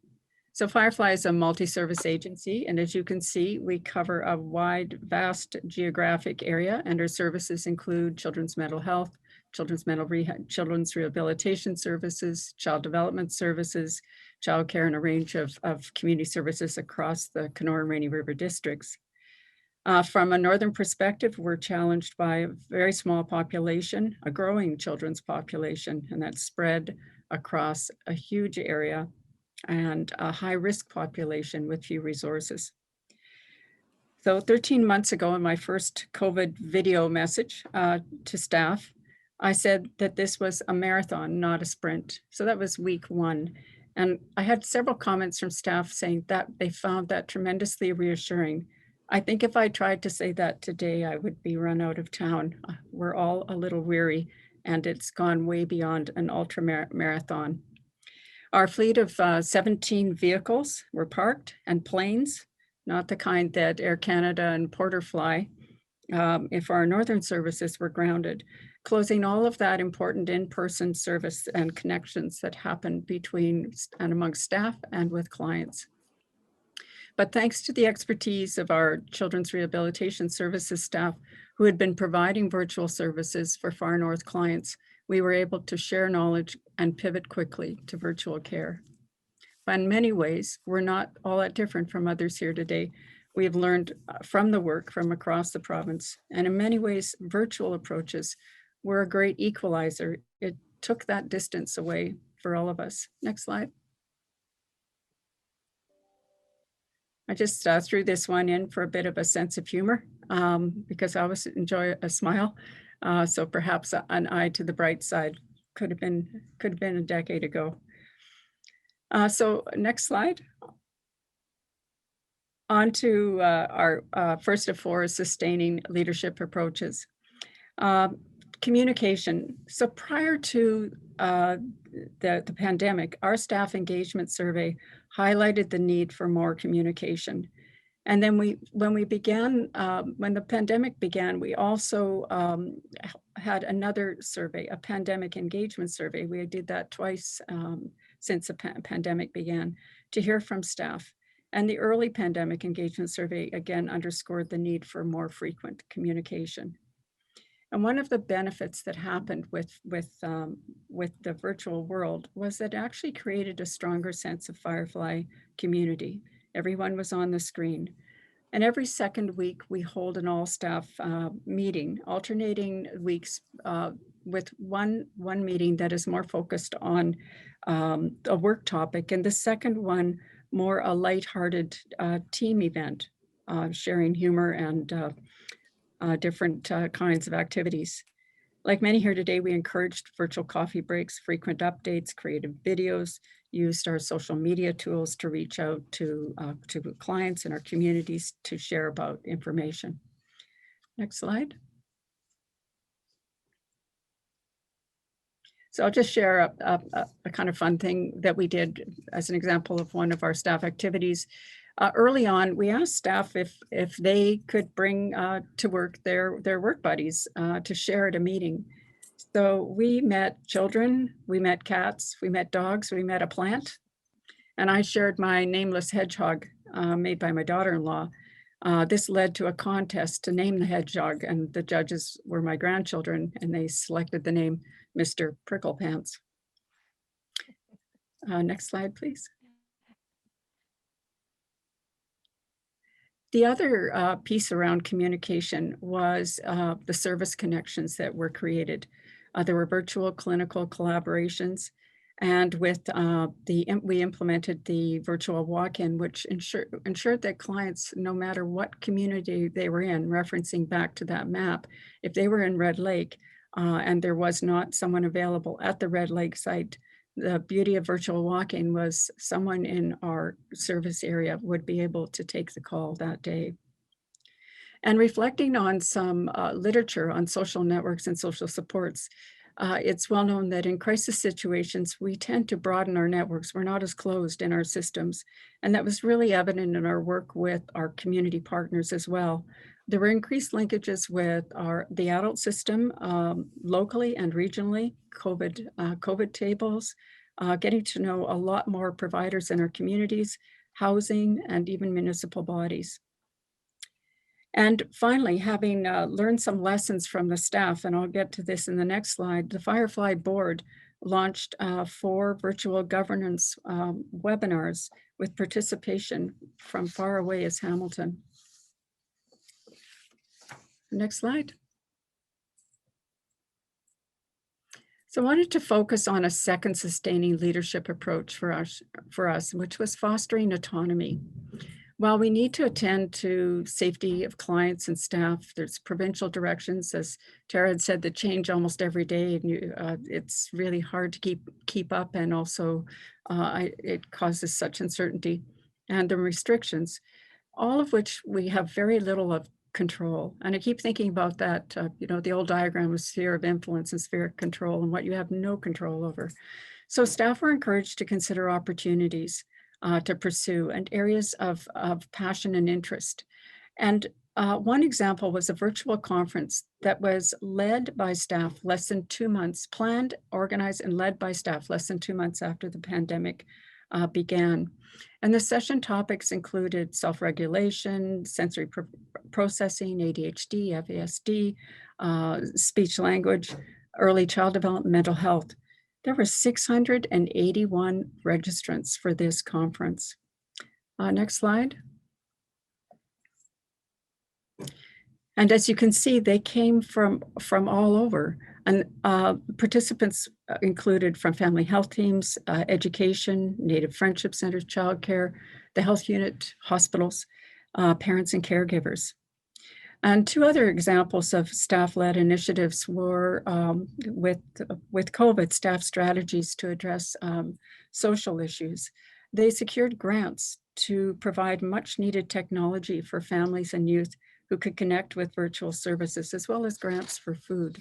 So Firefly is a multi-service agency, and as you can see, we cover a wide, vast geographic area, and our services include children's mental health, children's rehabilitation services, child development services, childcare, and a range of community services across the Kenora and Rainy River districts. From a northern perspective, we're challenged by a very small population, a growing children's population, and that's spread across a huge area, and a high-risk population with few resources. So 13 months ago in my first COVID video message to staff, I said that this was a marathon, not a sprint. So that was week 1. And I had several comments from staff saying that they found that tremendously reassuring. I think if I tried to say that today, I would be run out of town. We're all a little weary, and it's gone way beyond an ultra marathon. Our fleet of 17 vehicles were parked, and planes, not the kind that Air Canada and Porter fly, if our northern services were grounded, closing all of that important in-person service and connections that happen between and among staff and with clients. But thanks to the expertise of our children's rehabilitation services staff who had been providing virtual services for far north clients, we were able to share knowledge and pivot quickly to virtual care. But in many ways, we're not all that different from others here today. We have learned from the work from across the province, and in many ways, virtual approaches were a great equalizer. It took that distance away for all of us. Next slide. I just threw this one in for a bit of a sense of humor because I always enjoy a smile. So perhaps an eye to the bright side could have been a decade ago. So next slide. On to our first of 4 sustaining leadership approaches. Communication. So prior to the pandemic, our staff engagement survey highlighted the need for more communication. And then when the pandemic began, we also had another survey, a pandemic engagement survey. We did that twice since the pandemic began, to hear from staff. And the early pandemic engagement survey again underscored the need for more frequent communication. And one of the benefits that happened with the virtual world was that it actually created a stronger sense of Firefly community. Everyone was on the screen. And every second week, we hold an all-staff meeting, alternating weeks with one meeting that is more focused on a work topic, and the second one more a lighthearted team event, sharing humor and different kinds of activities. Like many here today, we encouraged virtual coffee breaks, frequent updates, creative videos, used our social media tools to reach out to clients in our communities to share about information. Next slide. So I'll just share a kind of fun thing that we did as an example of one of our staff activities. Early on, we asked staff if they could bring to work their work buddies to share at a meeting. So we met children, we met cats, we met dogs, we met a plant, and I shared my nameless hedgehog made by my daughter-in-law. This led to a contest to name the hedgehog, and the judges were my grandchildren, and they selected the name Mr. Pricklepants. Next slide, please. The other piece around communication was the service connections that were created. There were virtual clinical collaborations, and with we implemented the virtual walk-in, which ensured that clients, no matter what community they were in, referencing back to that map, if they were in Red Lake and there was not someone available at the Red Lake site, the beauty of virtual walk-in was someone in our service area would be able to take the call that day. And reflecting on some literature on social networks and social supports, It's well known that in crisis situations, we tend to broaden our networks. We're not as closed in our systems. And that was really evident in our work with our community partners as well. There were increased linkages with the adult system locally and regionally, COVID tables, getting to know a lot more providers in our communities, housing, and even municipal bodies. And finally, having learned some lessons from the staff, and I'll get to this in the next slide, the Firefly board launched 4 virtual governance webinars with participation from far away as Hamilton. Next slide. So I wanted to focus on a second sustaining leadership approach for us, which was fostering autonomy. While we need to attend to safety of clients and staff, there's provincial directions, as Tara had said, that change almost every day, and it's really hard to keep up, and also it causes such uncertainty, and the restrictions, all of which we have very little of control. And I keep thinking about that, the old diagram of sphere of influence and sphere of control, and what you have no control over. So staff were encouraged to consider opportunities to pursue and areas of passion and interest. And one example was a virtual conference that was led by staff less than 2 months, planned, organized, and led by staff less than 2 months after the pandemic began. And the session topics included self-regulation, sensory processing, ADHD, FASD, speech language, early child development, mental health. There were 681 registrants for this conference. Next slide. And as you can see, they came from all over. And participants included from family health teams, education, Native Friendship Centers, childcare, the health unit, hospitals, parents and caregivers. And 2 other examples of staff-led initiatives were with COVID, staff strategies to address social issues. They secured grants to provide much needed technology for families and youth who could connect with virtual services, as well as grants for food.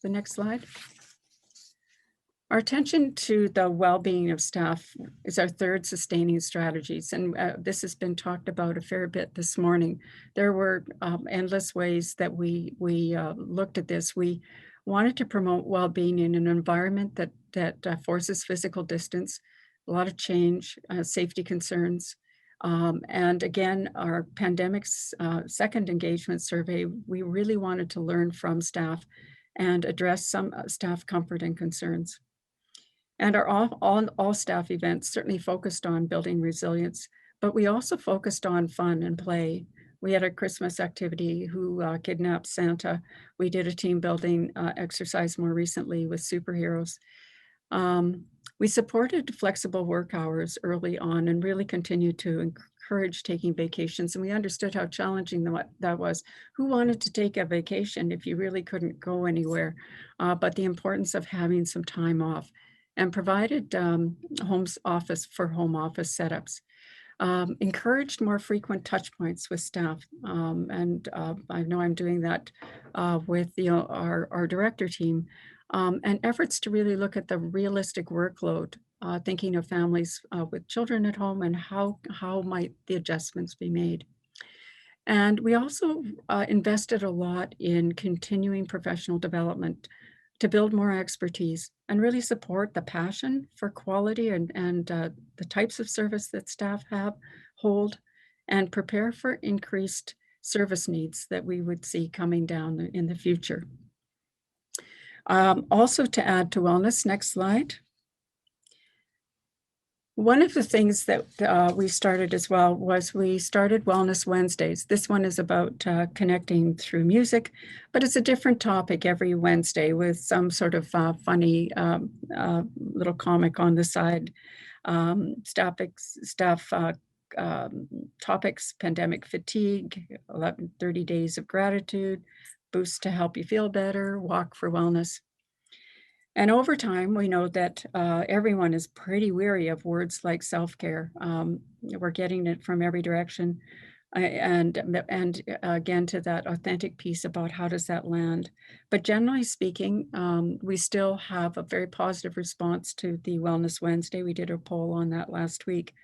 The next slide. Our attention to the well-being of staff is our third sustaining strategies, and this has been talked about a fair bit this morning. There were endless ways that we looked at this. We wanted to promote well-being in an environment that forces physical distance, a lot of change, safety concerns. And again, our pandemic's second engagement survey, we really wanted to learn from staff and address some staff comfort and concerns. And our all staff events certainly focused on building resilience, but we also focused on fun and play. We had a Christmas activity, Who Kidnapped Santa. We did a team building exercise more recently with superheroes. We supported flexible work hours early on and really continued to encourage taking vacations. And we understood how challenging that was. Who wanted to take a vacation if you really couldn't go anywhere? But the importance of having some time off, and provided home office setups. Encouraged more frequent touch points with staff. And I know I'm doing that with our director team, and efforts to really look at the realistic workload, thinking of families with children at home and how might the adjustments be made. And we also invested a lot in continuing professional development to build more expertise and really support the passion for quality and the types of service that staff hold, and prepare for increased service needs that we would see coming down in the future. Also, to add to wellness, next slide. One of the things that we started as well was we started Wellness Wednesdays. This one is about connecting through music, but it's a different topic every Wednesday with some sort of funny little comic on the side. Topics, pandemic fatigue, 30 days of gratitude, boost to help you feel better, walk for wellness. And over time, we know that everyone is pretty weary of words like self-care. We're getting it from every direction. and again, to that authentic piece about how does that land. But generally speaking, we still have a very positive response to the Wellness Wednesday. We did a poll on that last week.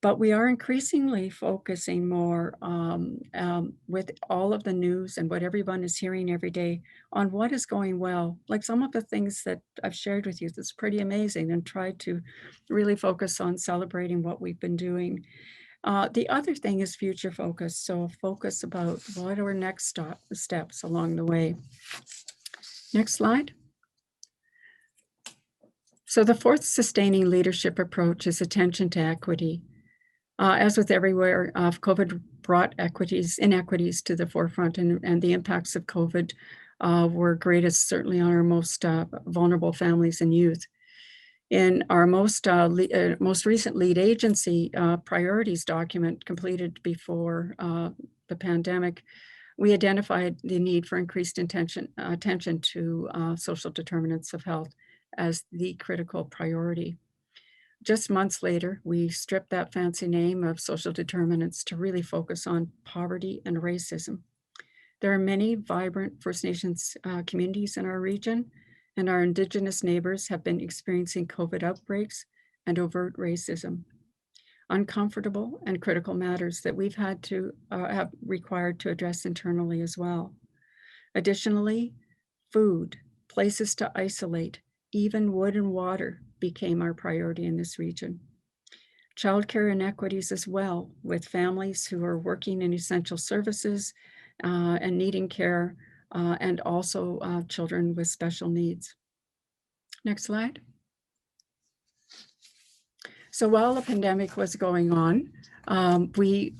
But we are increasingly focusing more with all of the news and what everyone is hearing every day on what is going well. Like some of the things that I've shared with you, that's pretty amazing, and try to really focus on celebrating what we've been doing. The other thing is future focus. So focus about what are our next steps along the way. Next slide. So the fourth sustaining leadership approach is attention to equity. As with everywhere, COVID brought inequities to the forefront, and the impacts of COVID were greatest certainly on our most vulnerable families and youth. In our most recent lead agency priorities document completed before the pandemic, we identified the need for increased attention to social determinants of health as the critical priority. Just months later, we stripped that fancy name of social determinants to really focus on poverty and racism. There are many vibrant First Nations communities in our region, and our Indigenous neighbors have been experiencing COVID outbreaks and overt racism. Uncomfortable and critical matters that we've had to have required to address internally as well. Additionally, food, places to isolate, even wood and water became our priority in this region. Childcare inequities as well, with families who are working in essential services and needing care, and also children with special needs. Next slide. So while the pandemic was going on, we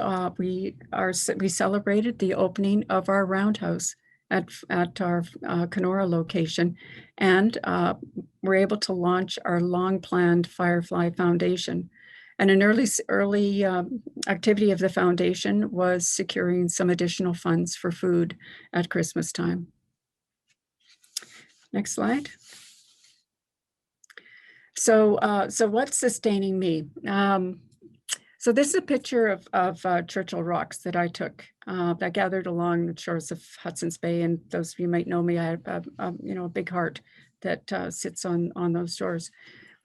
celebrated the opening of our roundhouse at our Kenora location, and were able to launch our long-planned Firefly Foundation. And an early activity of the foundation was securing some additional funds for food at Christmas time. Next slide. So what's sustaining me? So this is a picture of Churchill rocks that I took, that gathered along the shores of Hudson's Bay. And those of you might know me, I have a big heart that sits on those shores.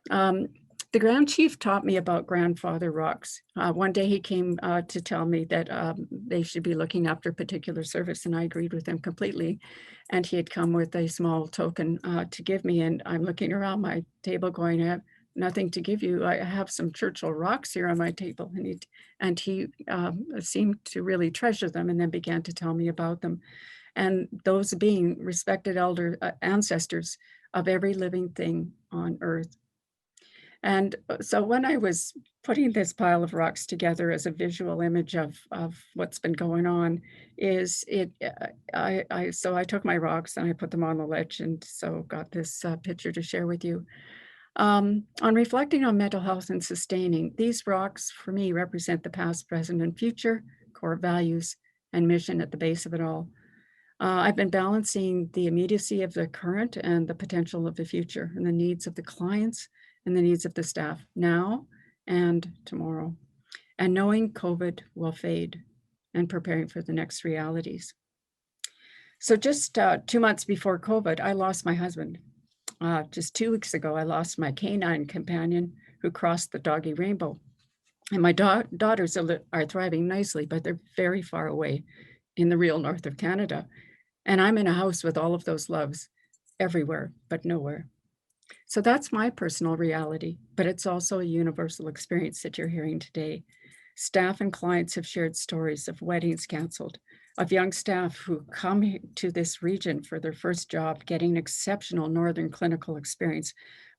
The Grand Chief taught me about grandfather rocks. One day he came to tell me that they should be looking after a particular service, and I agreed with him completely. And he had come with a small token to give me, and I'm looking around my table going, I have nothing to give you. I have some Churchill rocks here on my table. And he seemed to really treasure them, and then began to tell me about them. And those being respected ancestors of every living thing on earth. And so when I was putting this pile of rocks together as a visual image of what's been going on, so I took my rocks and I put them on the ledge, and so got this picture to share with you. On reflecting on mental health and sustaining, these rocks for me represent the past, present, and future, core values and mission at the base of it all. I've been balancing the immediacy of the current and the potential of the future, and the needs of the clients and the needs of the staff now and tomorrow, and knowing COVID will fade, and preparing for the next realities. So just 2 months before COVID, I lost my husband. Just 2 weeks ago, I lost my canine companion who crossed the doggy rainbow. And my daughters are thriving nicely, but they're very far away in the real north of Canada. And I'm in a house with all of those loves everywhere, but nowhere. So that's my personal reality, but it's also a universal experience that you're hearing today. Staff and clients have shared stories of weddings canceled, of young staff who come to this region for their first job, getting exceptional northern clinical experience,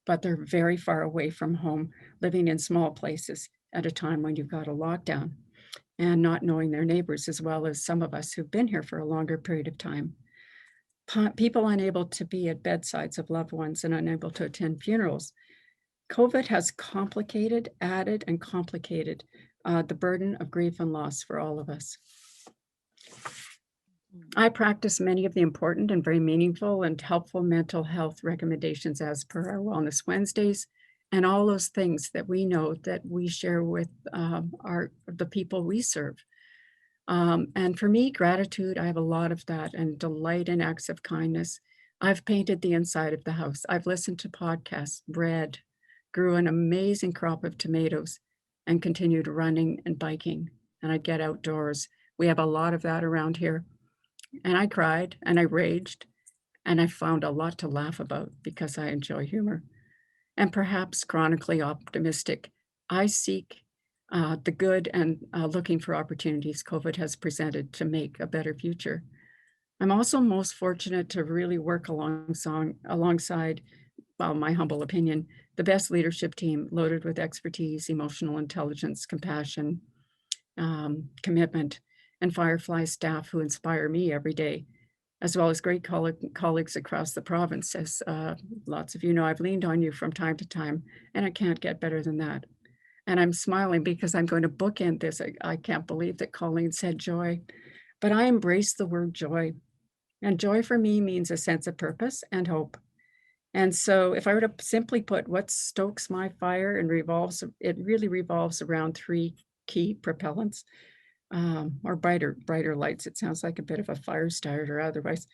but they're very far away from home, living in small places at a time when you've got a lockdown, and not knowing their neighbors, as well as some of us who've been here for a longer period of time. People unable to be at bedsides of loved ones and unable to attend funerals. COVID has added and complicated the burden of grief and loss for all of us. I practice many of the important and very meaningful and helpful mental health recommendations as per our Wellness Wednesdays, and all those things that we know that we share with the people we serve. And for me, gratitude, I have a lot of that, and delight in acts of kindness. I've painted the inside of the house. I've listened to podcasts, read, grew an amazing crop of tomatoes, and continued running and biking. And I get outdoors. We have a lot of that around here. And I cried and I raged, and I found a lot to laugh about because I enjoy humor. And perhaps chronically optimistic, I seek the good and looking for opportunities COVID has presented to make a better future. I'm also most fortunate to really work alongside, well, my humble opinion, the best leadership team loaded with expertise, emotional intelligence, compassion, commitment, and Firefly staff who inspire me every day, as well as great colleagues across the province. As lots of you know, I've leaned on you from time to time, and I can't get better than that. And I'm smiling because I'm going to bookend this. I can't believe that Colleen said joy, but I embrace the word joy. And joy for me means a sense of purpose and hope. And so if I were to simply put what stokes my fire and it really revolves around three key propellants, or brighter lights. It sounds like a bit of a fire starter otherwise.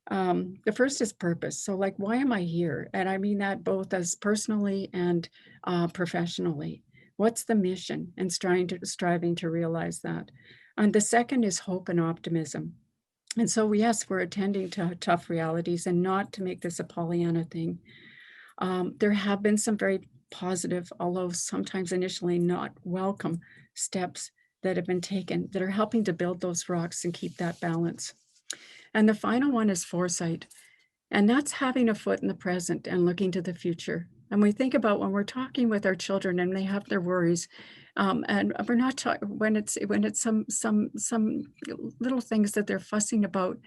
The first is purpose. So like, why am I here? And I mean that both as personally and professionally. What's the mission? And striving to realize that. And the second is hope and optimism. And so, yes, we're attending to tough realities, and not to make this a Pollyanna thing. There have been some very positive, although sometimes initially not welcome, steps that have been taken that are helping to build those rocks and keep that balance. And the final one is foresight. And that's having a foot in the present and looking to the future. And we think about when we're talking with our children and they have their worries, and we're not when it's some little things that they're fussing about.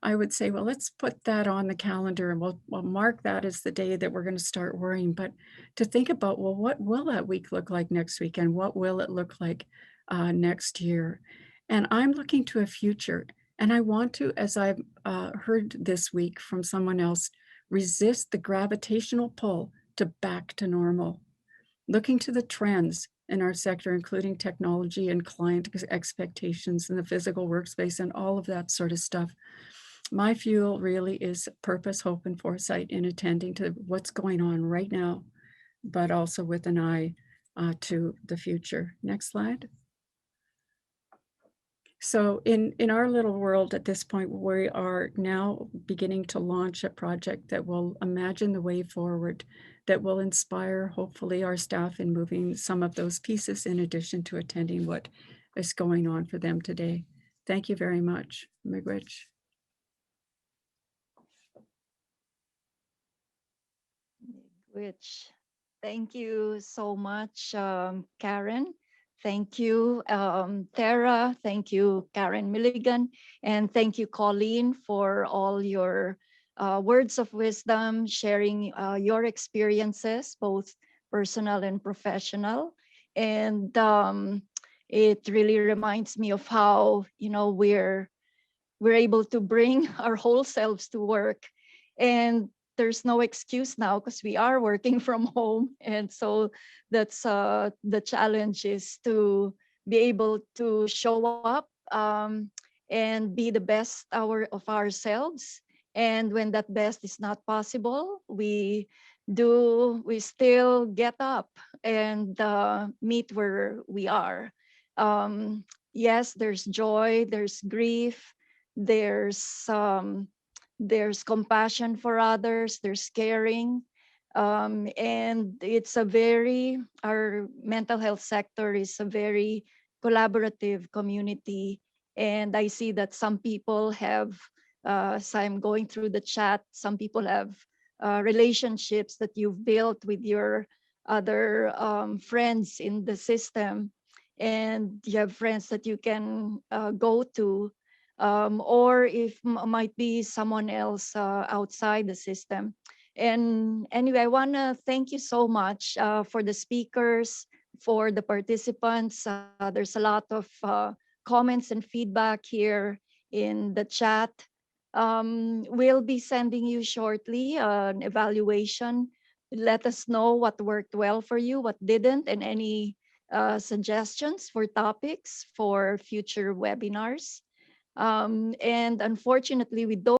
I would say, well, let's put that on the calendar, and we'll mark that as the day that we're going to start worrying. But to think about, well, what will that week look like next week, and what will it look like next year? And I'm looking to a future. And I want to, as I've heard this week from someone else, resist the gravitational pull to back to normal. Looking to the trends in our sector, including technology and client expectations and the physical workspace and all of that sort of stuff. My fuel really is purpose, hope, and foresight in attending to what's going on right now, but also with an eye to the future. Next slide. So in our little world at this point, we are now beginning to launch a project that will imagine the way forward, that will inspire, hopefully, our staff in moving some of those pieces in addition to attending what is going on for them today. Thank you very much, Miigwech. Thank you so much, Karen. Thank you, Tara. Thank you, Karen Milligan. And thank you, Colleen, for all your words of wisdom, sharing your experiences, both personal and professional. And it really reminds me of how, we're able to bring our whole selves to work. And there's no excuse now because we are working from home. And so that's the challenge, is to be able to show up and be the best of ourselves. And when that best is not possible, we still get up and meet where we are. Yes, there's joy, there's grief, there's compassion for others, there's caring. And our mental health sector is a very collaborative community. And I see that some people have, as I'm going through the chat, some people have relationships that you've built with your other friends in the system. And you have friends that you can go to, or if might be someone else outside the system. And anyway, I want to thank you so much for the speakers, for the participants. There's a lot of comments and feedback here in the chat. We'll be sending you shortly an evaluation. Let us know what worked well for you, what didn't, and any suggestions for topics for future webinars. And unfortunately, we don't